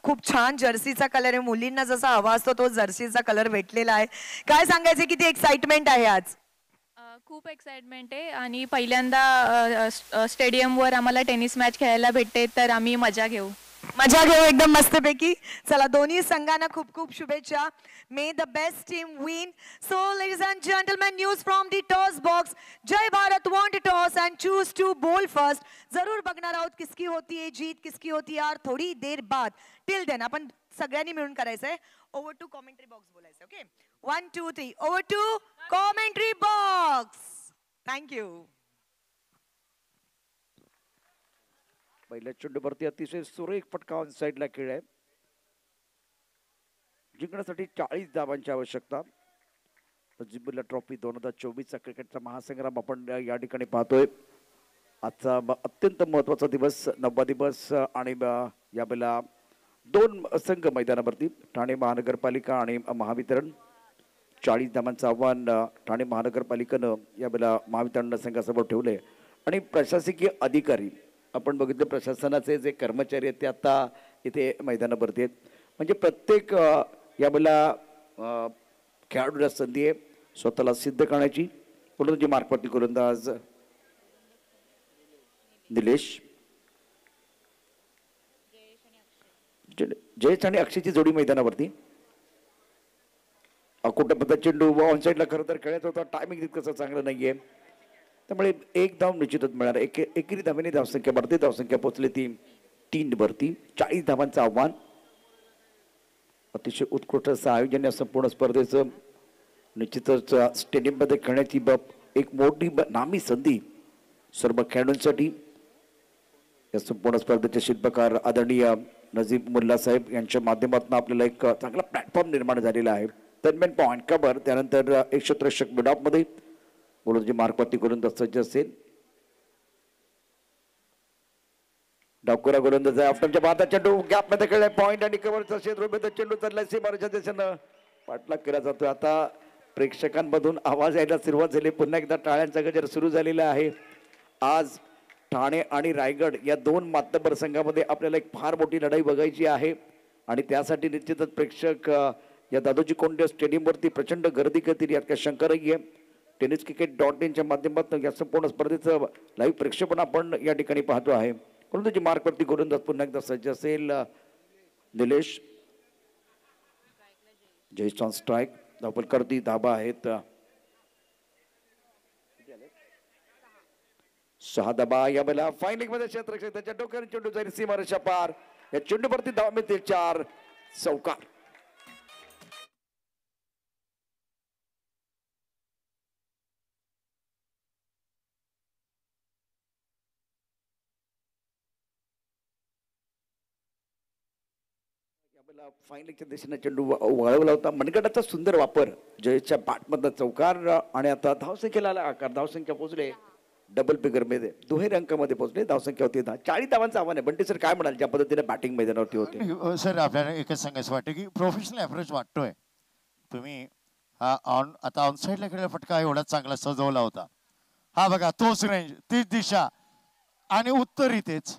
खूप छान जर्सीचा कलर आहे. मुलींना जसा हवा असतो तो जर्सीचा कलर भेटलेला आहे. काय सांगायचं, किती एक्साइटमेंट आहे आज? खूप एक्साइटमेंट आहे आणि पहिल्यांदा स्टेडियमवर आम्हाला टेनिस मॅच खेळायला भेटते, तर आम्ही मजा घेऊ. मजा घेऊ एकदम मस्तपैकी. चला, दोन्ही संघांना खूप खूप शुभेच्छा. May the best team win. So ladies and gentleman, news from the toss box. Jai Bharat won toss and choose to bowl first. जरूर बघणार आहोत किसकी होती है जीत, किसकी होती है हार थोडी देर बाद. टिल देन आपण सगळ्यांनी मिळून करायचंय. ओव्हर टू कॉमेंट्री बॉक्स बोलायचं. Okay, 1 2 3. Over to commentary box. Thank you. पहिल्या चेंडूवरती अतिशय सुरेख फटका ऑन साईडला खेळ जिंकण्यासाठी 40 धावांची आवश्यकता. जिंबुर्ला ट्रॉफी 2024चा क्रिकेटचा महासंग्राम आपण या ठिकाणी पाहतोय. आजचा अत्यंत महत्त्वाचा दिवस, 9वा दिवस आणि यावेळेला 2 संघ मैदानावरती, ठाणे महानगरपालिका आणि महावितरण. 40 धावांचं आव्हान ठाणे महानगरपालिकेनं यावेळेला महावितरण संघासमोर ठेवले. आणि प्रशासकीय अधिकारी आपण बघितलं, प्रशासनाचे जे कर्मचारी आहेत ते आता इथे मैदानावरती आहेत. म्हणजे प्रत्येक यावेळेला खेळाडूला संधी आहे स्वतःला सिद्ध करण्याची. जी मार्कवरती गोलंदाज निलेश, जयेश आणि अक्षयची जोडी मैदानावरती. अकोटपद्ध चेंडू ऑन साईडला खरं तर खेळायचा होता, टायमिंग तितकंसं चांगलं नाहीये, त्यामुळे एक धाव निश्चितच मिळणार. एकेरी धावेने धावसंख्या वाढते. धावसंख्या पोहोचली ती 3 वरती. 40 धावांचं आव्हान. अतिशय उत्कृष्ट असं आयोजन या संपूर्ण स्पर्धेचं. निश्चितच स्टेडियममध्ये खेळण्याची एक मोठी नामी संधी सर्व खेळाडूंसाठी. या संपूर्ण स्पर्धेचे शिल्पकार आदरणीय नजीब मुल्ला साहेब यांच्या माध्यमातून आपल्याला एक चांगला प्लॅटफॉर्म निर्माण झालेला आहे. दरम्यान पॉईंट कव्हर, त्यानंतर 100 षटक मिडॉपमध्ये गोलंदाजी मार्कवरती गोलंदाज सज्ज असेल. डावखुरा गोलंदाज आहे. ऑफ्टमच्या बाद चेंडू गॅपमध्ये खेळलाय. पॉईंट आणि कव्हरचा क्षेत्र चेंडू चाललाय सीमारेषा दिशेनं. पाठलाग केला जातोय. आता प्रेक्षकांमधून आवाज यायला सुरुवात झाली. पुन्हा एकदा टाळ्यांचा गजर सुरू झालेला आहे. आज ठाणे आणि रायगड या 2 मातबर संघामध्ये आपल्याला एक फार मोठी लढाई बघायची आहे आणि त्यासाठी निश्चितच प्रेक्षक या दादोजी कोंडे स्टेडियमवरती प्रचंड गर्दी करतील यात काही शंका नाहीये. tenniscricket.in च्या माध्यमातून या संपूर्ण स्पर्धेचं लाईव्ह प्रक्षेपण आपण या ठिकाणी पाहतो आहे. गोलंदाजी मार्कवरती गोलंदाज पुन्हा एकदा सज्ज असेल. Nilesh, Jayesh on strike. धावफलकावरती धाबा आहेत 6 धाबा. यावेळेला फायनल मध्ये क्षेत्ररक्षक त्याच्या डोक्याने चेंडू जाईल सीमारेषा पार. या चेंडूवरती धाव मिळतील 4 चौकार. फायनलच्या दिशेने चेंडू वळवला होता. मनगटाचा सुंदर वापर, जयेशच्या बॅटमधला चौकार. आणि आता धावसंख्येला आला आकार. धावसंख्या पोहोचले डबल फिगर मध्ये, दुहेरी अंकामध्ये पोहोचले. धावसंख्या होती 10. 40 धावांचं आव्हान आहे. बंटी सर काय म्हणाल ज्या पद्धतीने बॅटिंग मैदानावरती होते? सर आपल्याला एकच सांगायचं वाटतं की प्रोफेशनल अप्रोच वाटतोय. तुम्ही हा आता ऑन साईडला खेळलेला फटका एवढा चांगला सजवला होता. हा बघा, तोच रेंज, तीच दिशा आणि उत्तर इथेच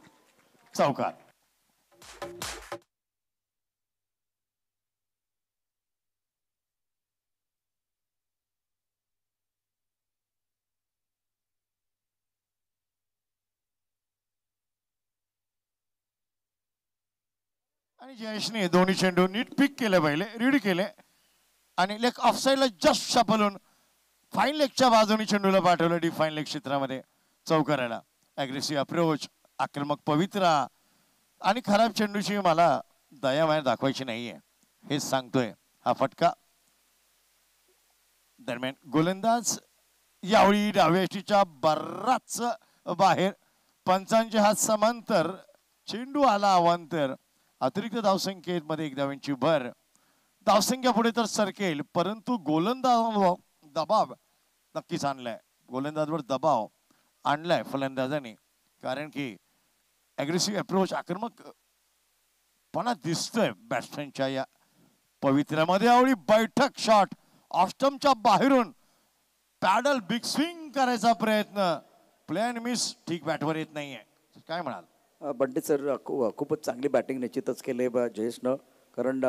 चौकार. आणि जयेशने दोन्ही चेंडू नीट पिक केले, पहिले रीड केले आणि लेग ऑफ साईडला जस्ट शपलून फाईन लेगच्या बाजूने चेंडूला पाठवलं डीप फाईन लेग क्षेत्रामध्ये चौकाराला. अग्रेसिव्ह अप्रोच, आक्रमक पवित्रा आणि खराब चेंडूची मला दया माया दाखवायची नाहीये हेच सांगतोय हा फटका. दरम्यान गोलंदाज यावेळी डाव्याच्या बराच बाहेर. पंचांचे हात समांतर, चेंडू आला अवांतर. अतिरिक्त धावसंख्येमध्ये 1 धावांची भर. धावसंख्या पुढे तर सरकेल, परंतु गोलंदाज दबाव नक्कीच आणलाय. गोलंदाजवर दबाव आणलाय फलंदाजांनी, कारण की अग्रेसिव्ह अप्रोच, आक्रमकपणा दिसतोय बॅट्समॅनच्या या पवित्र्यामध्ये. आवडी बैठक शॉट ऑस्टमच्या बाहेरून पॅडल बिग स्विंग करायचा प्रयत्न, प्लॅन मिस, ठीक बॅटवर येत नाहीये. काय म्हणाल? बंटी सर खूपच चांगली बॅटिंग निश्चितच केली जयेशनं, कारण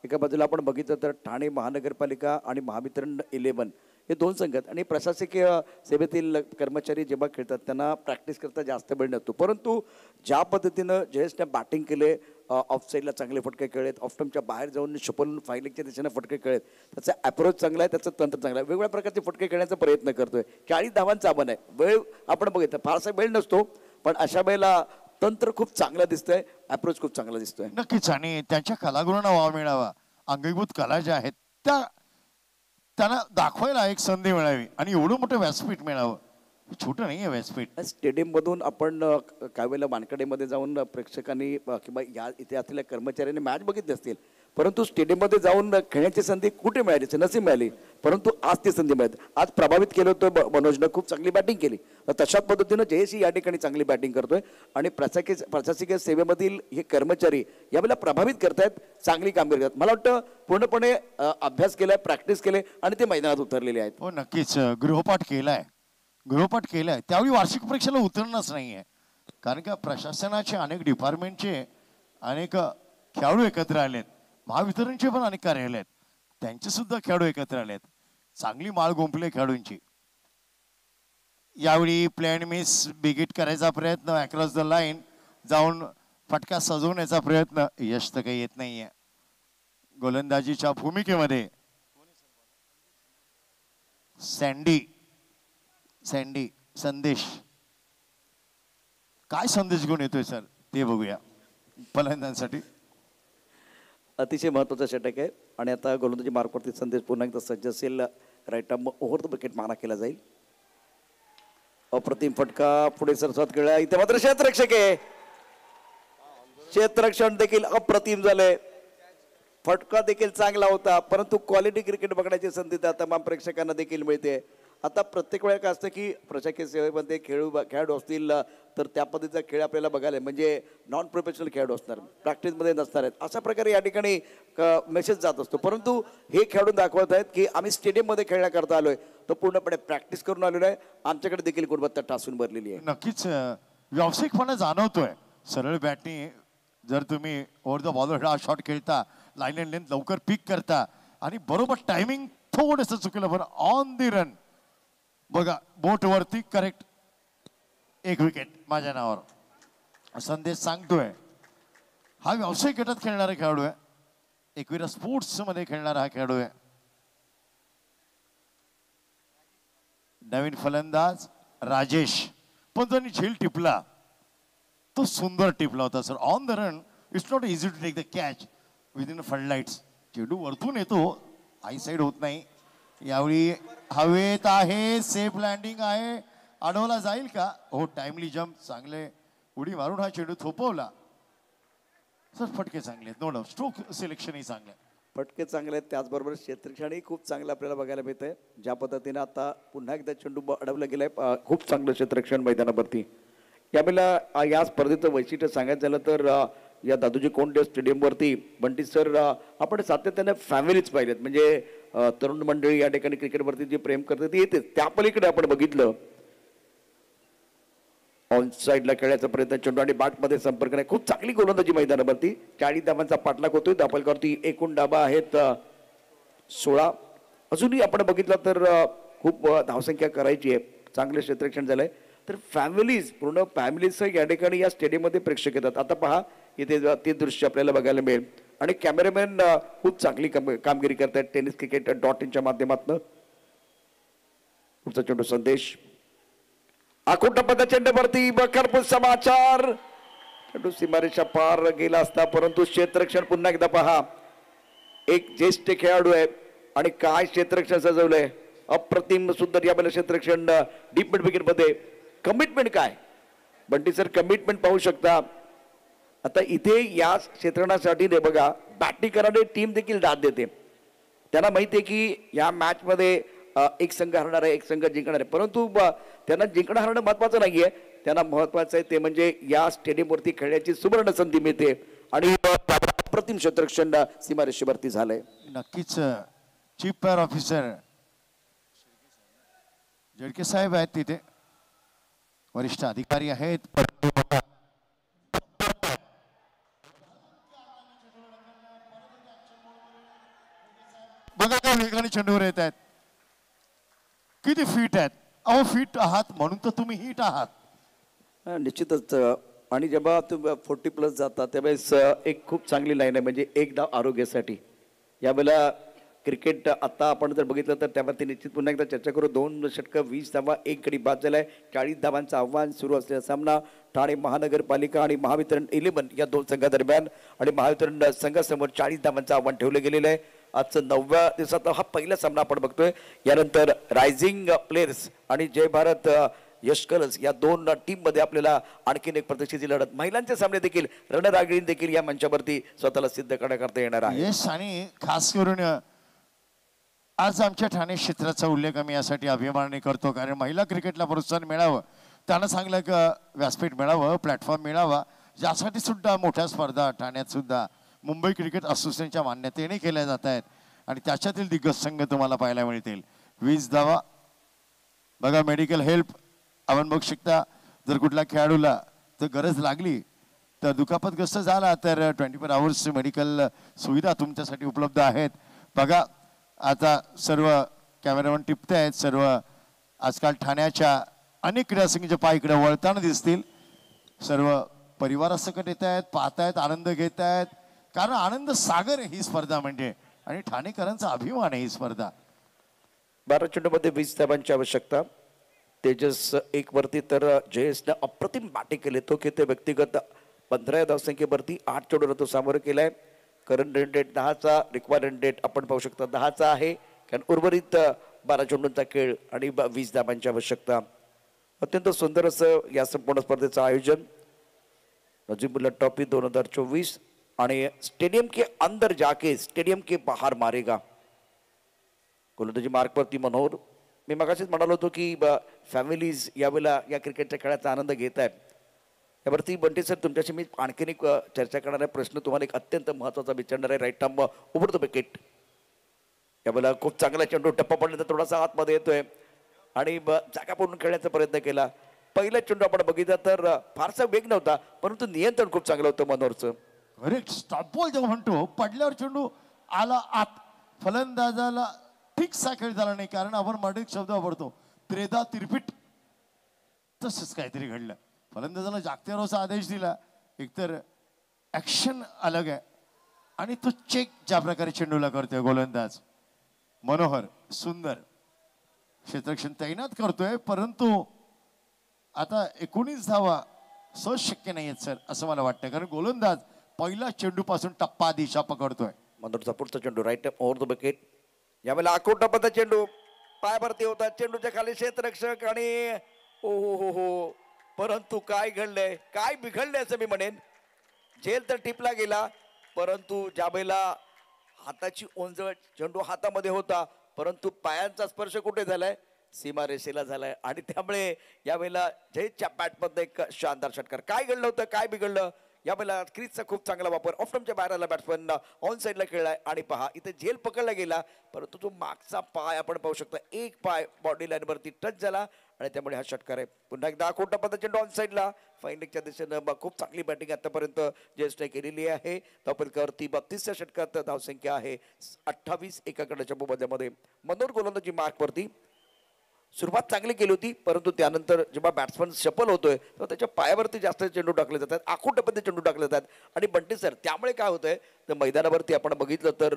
एका बाजूला आपण बघितलं तर ठाणे महानगरपालिका आणि महावितरण 11 हे दोन संघ आहेत आणि प्रशासकीय सेवेतील कर्मचारी जेव्हा खेळतात त्यांना प्रॅक्टिस करता जास्त वेळ नसतो, परंतु ज्या पद्धतीनं जयेशने बॅटिंग केले, ऑफ साईडला चांगले फटके खेळलेत, ऑफस्टमच्या बाहेर जाऊन शपल फायलिंगच्या दिशेने फटके खेळलेत, त्याचा अप्रोच चांगला आहे, त्याचं तंत्र चांगलं आहे, वेगवेगळ्या प्रकारचे फटके खेळण्याचा प्रयत्न करतोय. 40 धावांचा आव्हान आहे, वेळ आपण बघितलं फारसा वेळ नसतो, पण अशा वेळेला तंत्र खूप चांगलं दिसतंय, अप्रोच खूप चांगला दिसतोय. नक्कीच, आणि त्यांच्या कलागुणांना वाव मिळावा, अंगभूत कला ज्या आहेत त्या त्यांना दाखवायला एक संधी मिळावी आणि एवढं मोठं व्यासपीठ मिळावं. छोटं नाही आहे व्यासपीठ. स्टेडियम मधून आपण काही वेळेला वानखेडेमध्ये जाऊन प्रेक्षकांनी किंवा या इथे असलेल्या कर्मचाऱ्यांनी मॅच बघितली असतील, परंतु स्टेडियममध्ये जाऊन खेळण्याची संधी कुठे मिळाली, नसीब मिळाली, परंतु आज ती संधी मिळते. आज प्रभावित केलं होतं मनोजनं, खूप चांगली बॅटिंग केली. तर तशाच पद्धतीनं जयेशही या ठिकाणी चांगली बॅटिंग करतोय आणि प्रशासकीय सेवेमधील हे कर्मचारी यावेळेला प्रभावित करतायत, चांगली कामगिरी करतात. मला वाटतं पूर्णपणे अभ्यास केलाय, प्रॅक्टिस केले आणि ते मैदानात उतरलेले आहेत. हो नक्कीच, गृहपाठ केलाय. त्यावेळी वार्षिक परीक्षेला उतरणंच नाहीये, कारण का प्रशासनाचे अनेक डिपार्टमेंटचे अनेक खेळाडू एकत्र आलेत, महावितरणचे पण अनेक कार्यालय आहेत, त्यांचे सुद्धा खेळाडू एकत्र आलेत. चांगली माळ गुंफले खेळाडूंची. यावेळी प्लॅन मिस, बिगिट करायचा प्रयत्न, अक्रॉस द लाईन जाऊन फटका सजवण्याचा प्रयत्न, यश तर काही येत नाहीये. गोलंदाजीच्या भूमिकेमध्ये सँडी संदेश, काय संदेश घेऊन येतोय सर ते बघूया फलंदाजांसाठी. अतिशय महत्त्वाचा षटक आहे आणि आता गोलंदाजी मार्कवरती संदेश पुन्हा एकदा सज्ज असेल. Right arm over the wicket मारा केला जाईल. अप्रतिम फटका पुढे सरसावत खेळला, इथे मात्र क्षेत्ररक्षक आहे, क्षेत्ररक्षण देखील अप्रतिम झालंय. फटका देखील चांगला होता, परंतु क्वालिटी क्रिकेट बघण्याची संधी त्या तमाम प्रेक्षकांना देखील मिळते. आता प्रत्येक वेळा काय असतं की प्रशासकीय सेवेमध्ये खेळाडू असतील तर त्या पद्धतीचा खेळ आपल्याला बघायला, म्हणजे नॉन प्रोफेशनल खेळाडू असणार, प्रॅक्टिसमध्ये नसणार आहेत, अशा प्रकारे या ठिकाणी मेसेज जात असतो. परंतु हे खेळाडू दाखवत आहेत की आम्ही स्टेडियममध्ये खेळण्याकरता आलोय, तर पूर्णपणे प्रॅक्टिस करून आलेलो आहे, आमच्याकडे देखील गुणवत्ता टासून भरलेली आहे. नक्कीच व्यावसायिकपणा जाणवतोय. सरळ बॅटनी जर तुम्ही ओव्हर द बॉलर हा शॉट खेळता, लाईन अँड लेंथ लवकर पिक करता आणि बरोबर टायमिंग थोडंसं चुकलं बरं, ऑन दी रन बघा बोट वरती करेक्ट, एक विकेट माझ्या नावावर. संदेश सांगतोय हा व्यावसायिक गटात खेळणारा खेळाडू आहे, एकविरा स्पोर्ट्स मध्ये खेळणारा हा खेळाडू आहे. नवीन फलंदाज राजेश, पण त्यांनी झेल टिपला तो सुंदर टिपला होता sir. On the run it's not easy to take the catch within flood lights. चेंडू वरतून येतो, आई साईड होत नाही. यावेळी हवेत आहे, सेफ लँडिंग आहे, अडवला जाईल का? हो, टाइमली जम्प, चांगले उडी मारून हा चेंडू थोपवला सर. फटके चांगले आहेत, नो डाऊट, स्ट्रोक सिलेक्शनही चांगले आहे, फटके चांगले आहेत, त्याचबरोबर क्षेत्ररक्षणही खूप चांगलं आपल्याला बघायला मिळतंय. ज्या पद्धतीने आता पुन्हा एकदा चेंडू अडवला गेलाय, खूप चांगलं क्षेत्ररक्षण मैदानावरती. यावेळेला या स्पर्धेचं वैशिष्ट्य सांगायचं झालं तर या दादोजी कोंडदेव स्टेडियमवरती बंटी सर आपण सातत्याने फॅमिलीच पाहिजेत, म्हणजे तरुण मंडळी या ठिकाणी क्रिकेटवरती जे प्रेम करतात ते येते. त्या पलीकडे आपण बघितलं ऑन साईडला खेळायचा प्रयत्न, चेंडू आणि बॅटमध्ये संपर्क नाही. खूप चांगली गोलंदाजी मैदानावरती. 40 धावांचा पाठलाग होतोय. दापलकरती एकूण धाबा आहेत 16. अजूनही आपण बघितलं तर खूप धावसंख्या करायची आहे. चांगलं क्षेत्ररक्षण झालंय. तर फॅमिलीज, पूर्ण फॅमिलीज या ठिकाणी या स्टेडियममध्ये प्रेक्षक येतात. आता पहा इथे ते दृश्य आपल्याला बघायला मिळेल आणि कॅमेरामॅन खूप चांगली कामगिरी करतात tenniscricket.in माध्यमातून. पुढचा चेंडू संदेश, आखूट टप्प्याच्या चेंडूवरती बखरपूर समाचार, चेंडू सीमारेषा पार गेला असता, परंतु क्षेत्ररक्षण पुन्हा एकदा पहा. एक ज्येष्ठ खेळाडू आहे आणि काय क्षेत्ररक्षण सजवलंय, अप्रतिम सुंदर यावेळेला क्षेत्ररक्षण डीप मिड विकेट मध्ये. कमिटमेंट काय बंटी सर, कमिटमेंट पाहू शकता. आता इथे या क्षेत्ररक्षणासाठी बघा बॅटिंग करणारी टीम देखील दाद देते. त्यांना माहिती आहे की या मॅचमध्ये एक संघ हरणार आहे, एक संघ जिंकणार आहे, परंतु त्यांना जिंकणं हरणं महत्वाचं नाहीये. त्यांना महत्वाचं आहे ते म्हणजे या स्टेडियमवरती खेळण्याची सुवर्ण संधी मिळते आणि अप्रतिम क्षेत्ररक्षण सीमारेषेवरती झालंय. नक्कीच चीफ फायर ऑफिसर जडके साहेब आहेत तिथे, वरिष्ठ अधिकारी आहेत. बघा काय वेगाने चेंडूवर येत आहेत, किती फिट आहेत. अहो फिट आहात म्हणून तर तुम्ही हिट आहात. निश्चितच. आणि जेव्हा तुम्ही 40+ जाता त्यावेळेस एक खूप चांगली लाईन आहे, म्हणजे एक धाव आरोग्यासाठी. यावेळेला क्रिकेट आता आपण जर बघितलं तर त्यावरती निश्चित पुन्हा एकदा चर्चा करू. 2 षटकं 20 धावा, 1 गडी बाद झालाय. 40 धावांचं आव्हान सुरू असलेला सामना ठाणे महानगरपालिका आणि महावितरण 11 या 2 संघादरम्यान, आणि महावितरण संघासमोर 40 धावांचं आव्हान ठेवलं गेलेलं आहे. आजचं 9व्या दिवसात हा पहिला सामना आपण बघतोय. यानंतर रायझिंग प्लेयर्स आणि जय भारत यश कलर्स या 2 टीम मध्ये आपल्याला आणखीन एक प्रतिष्ठेची लढत. महिलांचे सामने देखील रणरागिणी देखील या मंचावरती स्वतःला सिद्ध करण्याकरता येणार आहे. यश आणि खास करून आज आमच्या ठाणे क्षेत्राचा उल्लेख आम्ही यासाठी अभिमानाने करतो, कारण महिला क्रिकेटला प्रोत्साहन मिळावं, त्यांना चांगलं एक व्यासपीठ मिळावं, प्लॅटफॉर्म मिळावा, यासाठी सुद्धा मोठ्या स्पर्धा ठाण्यात सुद्धा मुंबई क्रिकेट असोसिएशनच्या मान्यतेने केल्या जात आहेत आणि त्याच्यातील दिग्गज संघ तुम्हाला पाहायला मिळतील. 20 धावा. बघा मेडिकल हेल्प आपण बघू शकता, जर कुठल्या खेळाडूला तर गरज लागली तर दुखापतग्रस्त झाला तर 24 आवर्स मेडिकल सुविधा तुमच्यासाठी उपलब्ध आहेत. बघा आता सर्व कॅमेरामॅन टिपते आहेत, सर्व आजकाल ठाण्याच्या अनेक क्रीडा संघाचे पाय इकडे वळताना दिसतील. सर्व परिवारासकट येत आहेत, पाहतायत, आनंद घेत आहेत, कारण आनंद सागर आहे ही स्पर्धा म्हणजे, आणि ठाणेकरांचा अभिमान आहे ही स्पर्धा. 12 चेंडूमध्ये 20 धावांची आवश्यकता. तेजस 1 वरती तर जयेशने अप्रतिम बॅटिंग केले. तो की ते व्यक्तिगत 15 धावसंख्येवरती 8 चेंडूला तो सामोरं केलाय. करंट रन रेट 10चा, रिक्वायर्ड रन रेट आपण पाहू शकता 10चा आहे, कारण उर्वरित 12 चेंडूंचा खेळ आणि 20 धावांची आवश्यकता. अत्यंत सुंदर असं या संपूर्ण स्पर्धेचं आयोजन. नजीबुल्ला ट्रॉफी 2024 आणि स्टेडियम के अंदर जाके स्टेडियम के बाहर मारेगा. गोलंदाजी मार्कवरती मनोहर. मी मगाशीच म्हणालो होतो की फॅमिलीज यावेळेला या क्रिकेटच्या खेळाचा आनंद घेत आहेत. यावरती बंटी सर तुमच्याशी मी आणखीन एक चर्चा करणार आहे. प्रश्न तुम्हाला एक अत्यंत महत्त्वाचा विचारणार आहे. Right arm over the wicket. यावेळेला खूप चांगला चेंडू टप्पा पडल्यानंतर थोडासा आतमध्ये येतोय आणि जागा पडून खेळण्याचा प्रयत्न केला. पहिला चेंडू आपण बघितला तर फारसा वेग नव्हता, परंतु नियंत्रण खूप चांगलं होतं मनोहरचं. करेक्ट. स्टॉप बॉल जेव्हा म्हणतो, पडल्यावर चेंडू आला आत, फलंदाजाला ठीकसा खेळ झाला नाही, कारण आपण मराठीत शब्द वापरतो त्रेधा तिरपीट, तसंच काहीतरी घडलं. फलंदाजाला जागत्यावर असा आदेश दिला. एकतर ऍक्शन अलग आहे आणि तो चेक ज्या प्रकारे चेंडूला करतोय गोलंदाज मनोहर, सुंदर क्षेत्ररक्षण तैनात करतोय, परंतु आता 19 धावा सहज शक्य नाही आहेत सर, असं मला वाटतं, कारण गोलंदाज पहिला चेंडू पासून टप्पा दिशा पकडतोय. मनोहरचा पुढचा चेंडू राईट ओव्हर द विकेट. यावेळेला आखूड टप्प्याचा चेंडू पायावरती होता, चेंडूच्या खाली क्षेत्ररक्षक आणि ओ हो हो, परंतु काय घडलंय, काय बिघडलंय असं मी म्हणेन. झेल तर टिपला गेला, परंतु ज्यावेळेला हाताची ओंजळ, चेंडू हातामध्ये होता, परंतु पायांचा स्पर्श कुठे झालाय, सीमारेषेला झालाय, आणि त्यामुळे यावेळेला जयच्या बॅटमध्ये एक शानदार षटकार. काय घडलं होतं, काय बिघडलं, यावेळेला क्रीजचा खूप चांगला वापर. ऑफस्टंपच्या बाहेर आला बॅट्समन, ऑन साईडला खेळलाय आणि पहा इथे झेल पकडला गेला, परंतु तो मागचा पाय आपण पाहू शकता, एक पाय बॉडी लाईनवरती टच झाला आणि त्यामुळे हा षटकार आहे. पुन्हा एकदा खोटा पद्धत चेंडू ऑन साईडला फाईंडिंगच्या दिशेनं खूप चांगली बॅटिंग आतापर्यंत जयेशने केलेली आहे. धावपलकावरती 32व्या षटकात धावसंख्या आहे 28 एका गडाच्या मोबदल्यामध्ये. मनोहर गोलंदाजी मार्कवरती सुरुवात चांगली केली होती, परंतु त्यानंतर जेव्हा बॅट्समन सफल होतोय तेव्हा त्याच्या पायावरती जास्त चेंडू टाकले जातात, आखूड टप्प्यात चेंडू टाकले जातात. आणि बंटी सर त्यामुळे काय होतंय तर मैदानावरती आपण बघितलं तर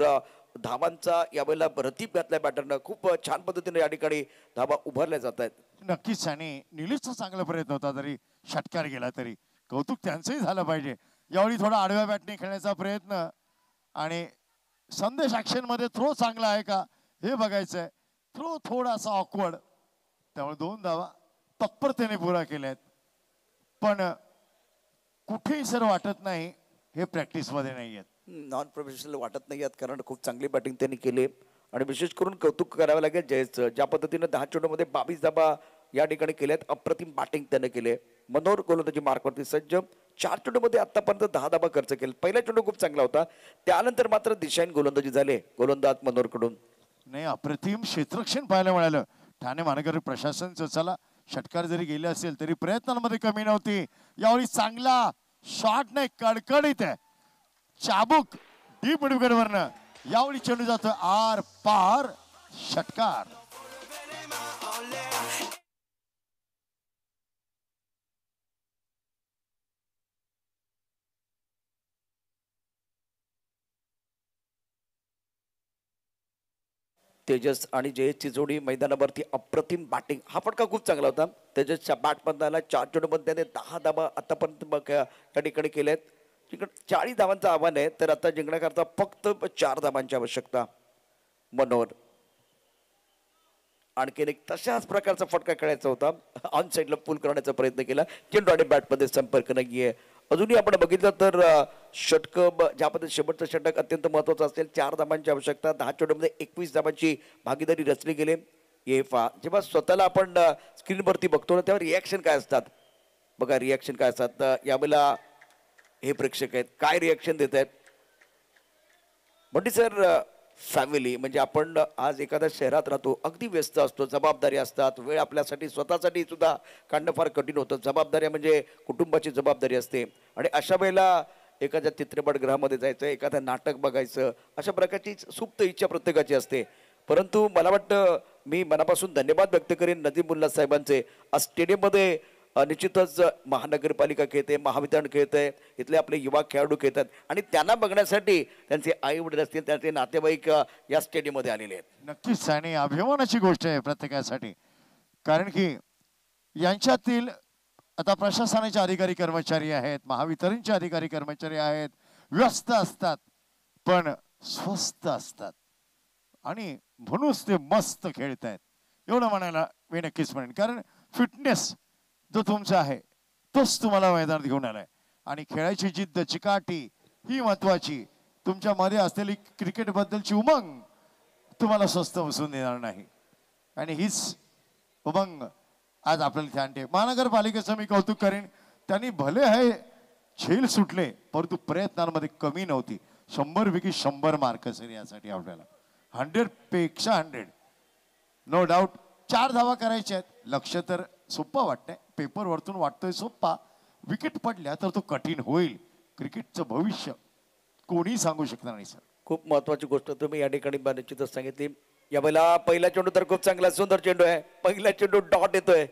धावांचा यावेळेला रतीब घातल्या बॅटरनं, खूप छान पद्धतीने या ठिकाणी धावा उभारल्या जात आहेत. नक्कीच. आणि निलेशचा चांगला प्रयत्न होता, तरी षटकार गेला, तरी कौतुक त्यांचंही झालं पाहिजे. यावेळी थोडा आडव्या बॅटने खेळण्याचा प्रयत्न आणि संदेश ऍक्शन मध्ये थ्रो चांगला आहे का हे बघायचंय. थ्रो थोडासा ऑकवर्ड, त्यामुळे 2 धावा तत्परतेने पुरा केल्यात, पण कुठेही सर वाटत नाही हे प्रॅक्टिस मध्ये नाही आहेत, नॉन प्रोफेशनल वाटत नाही आहेत, कारण खूप चांगली बॅटिंग त्यांनी केली आणि विशेष करून कौतुक करावं लागेल जयचं, ज्या पद्धतीनं 10 चेंडूमध्ये 22 धाबा या ठिकाणी केल्यात. अप्रतिम बॅटिंग त्याने केले. मनोहर गोलंदाजी मार्कवरती सज्ज. 4 चेंडूमध्ये आतापर्यंत 10 धाबा खर्च केले. पहिला चेंडू खूप चांगला होता, त्यानंतर मात्र दिशाहीन गोलंदाजी झाले गोलंदाज मनोहरकडून. नाही, अप्रतिम क्षेत्ररक्षण पाहायला मिळालं ठाणे महानगर प्रशासनचं. चला, षटकार जरी गेले असेल तरी प्रयत्नांमध्ये कमी नव्हती. यावेळी चांगला शॉट नाही, कडकडीत आहे, चाबूक डीप विकेटवरनं. यावेळी चेंडू जातो आर पार, षटकार. तेजस आणि जयेशची जोडी मैदानावरती अप्रतिम बॅटिंग. हा फटका खूप चांगला होता. तेजसच्या बॅटमधला 4 चेंडूमध्ये त्याने 10 धाबा आतापर्यंत या ठिकाणी केल्यात. 40 धावांचं आव्हान आहे, तर आता जिंकण्याकरता फक्त 4 धावांची आवश्यकता. मनोहर आणखीन एक तशाच प्रकारचा फटका खेळायचा होता. ऑन साईडला पुल करण्याचा प्रयत्न केला. चेंडू आणि बॅटमध्ये संपर्क नाहीये. अजूनही आपण बघितलं तर षटक ज्या पद्धतीने शेवटचं षटक अत्यंत महत्वाचं असेल. 4 धाबांची आवश्यकता. 10 चेंडूमध्ये 21 धाबांची भागीदारी रचली गेली. येफा जेव्हा स्वतःला आपण स्क्रीनवरती बघतो ना, तेव्हा रिॲक्शन काय असतात बघा, रिॲक्शन काय असतात. यावेळेला हे प्रेक्षक आहेत, काय रिॲक्शन देत आहेत. म्हणजे सर फॅमिली म्हणजे आपण आज एखाद्या शहरात राहतो, अगदी व्यस्त असतो, जबाबदारी असतात, वेळ आपल्यासाठी स्वतःसाठी सुद्धा काढणं फार कठीण होतं. जबाबदारी म्हणजे कुटुंबाची जबाबदारी असते आणि अशा वेळेला एखाद्या चित्रपटगृहामध्ये जायचं, एखादं नाटक बघायचं, अशा प्रकारची सुप्त इच्छा प्रत्येकाची असते. परंतु मला वाटतं मी मनापासून धन्यवाद व्यक्त करेन नजीमुल्ला साहेबांचे. आज स्टेडियममध्ये निश्चितच महानगरपालिका खेळते, महावितरण खेळते, इथले आपले युवा खेळाडू खेळतात आणि त्यांना बघण्यासाठी त्यांचे आई वडील असतील, त्यांचे नातेवाईक या स्टेडियममध्ये आलेले आहेत. नक्कीच, आणि अभिमानाची गोष्ट आहे प्रत्येकासाठी. कारण की यांच्यातील आता प्रशासनाचे अधिकारी कर्मचारी आहेत, महावितरणचे अधिकारी कर्मचारी आहेत, व्यस्त असतात पण स्वस्त असतात आणि म्हणूनच ते मस्त खेळत आहेत एवढं म्हणायला मी नक्कीच म्हणेन. कारण फिटनेस जो तुमचा आहे तोच तुम्हाला मैदानात घेऊन आलाय आणि खेळायची जिद्द, चिकाटी ही महत्वाची. तुमच्या मध्ये असलेली क्रिकेट बद्दलची उमंग तुम्हाला स्वस्त बसून देणार नाही आणि हीच उमंग आज आपल्याला ध्यान ठेव. महानगरपालिकेचं मी कौतुक करेन. त्यांनी भले हे झेल सुटले परंतु प्रयत्नांमध्ये कमी नव्हती. 100 पैकी 100 मार्क असेल यासाठी आपल्याला. 100 पेक्षा 100 नो डाऊट. 4 धावा करायच्या आहेत. लक्ष तर सोप्पा वाटतंय, पेपर वरतून वाटतोय सोप्पा, विकेट पडल्या तर तो कठीण होईल. क्रिकेटचं भविष्य कोणी सांगू शकणार नाही सर. खूप महत्वाची गोष्ट तुम्ही या ठिकाणी निश्चितच सांगितली. यावेळेला पहिला चेंडू तर खूप चांगला सुंदर चेंडू आहे. पहिला चेंडू डॉट येतोय.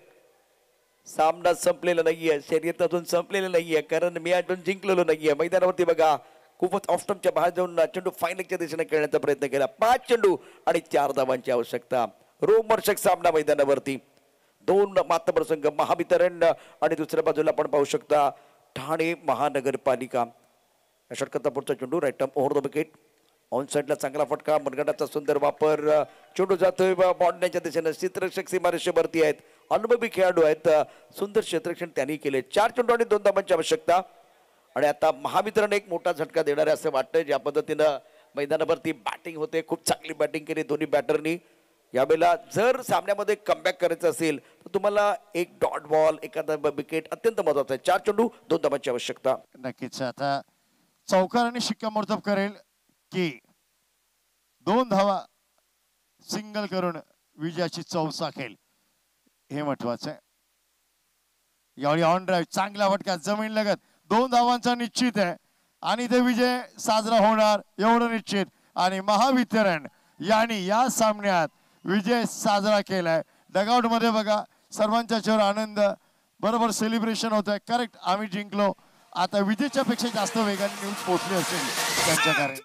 सामना संपलेला नाहीये, शर्यत अजून संपलेलं नाहीये, कारण मी अजून जिंकलेलो नाहीये. मैदानावरती बघा खूपच ऑफ स्टंपच्या बाहेर जाऊन चेंडू फायनलच्या दिशेने खेळण्याचा प्रयत्न केला. 5 चेंडू आणि 4 धावांची आवश्यकता. रोमहर्षक सामना मैदानावरती. 2 मातप्रसंग महावितरण आणि दुसऱ्या बाजूला आपण पाहू शकता ठाणे महानगरपालिका. षटकाचा पुढचा चेंडू right arm over the wicket. On साईडला चांगला फटका, मनगटाचा सुंदर वापर. चेंडू जातोय बॉन्डच्या दिशेने. क्षेत्ररक्षक सीमारेषेवरती आहेत, अनुभवी खेळाडू आहेत, सुंदर क्षेत्ररक्षण त्यांनी केले. 4 चेंडू आणि 2 धावांची आवश्यकता. आणि आता महावितरण एक मोठा झटका देणार आहे असं वाटतंय. ज्या पद्धतीनं मैदानावरती बॅटिंग होते, खूप चांगली बॅटिंग केली दोन्ही बॅटरनी. यावेळेला जर सामन्यामध्ये कमबॅक करायचं असेल तर तुम्हाला एक डॉट बॉल, एखादा विकेट अत्यंत महत्वाचा आहे. 4 चेंडू 2 धावांची आवश्यकता. नक्कीच आता चौकाराने शिक्कामोर्तब करेल की 2 धावा सिंगल करून विजयाची चौसा खेळ, हे महत्वाचं आहे. यावेळी ऑन ड्राईव्ह चांगला फटका जमीन लगत. 2 धावांचा निश्चित आहे आणि ते विजय साजरा होणार एवढं निश्चित. आणि महावितरण यांनी या सामन्यात विजय साजरा केलाय. डगआउट मध्ये बघा सर्वांच्या चेहऱ्यावर आनंद, बरोबर सेलिब्रेशन होत आहे. करेक्ट, आम्ही जिंकलो. आता विजेच्या पेक्षा जास्त वेगाने न्यूज पोहोचली असेल त्यांच्याकडे.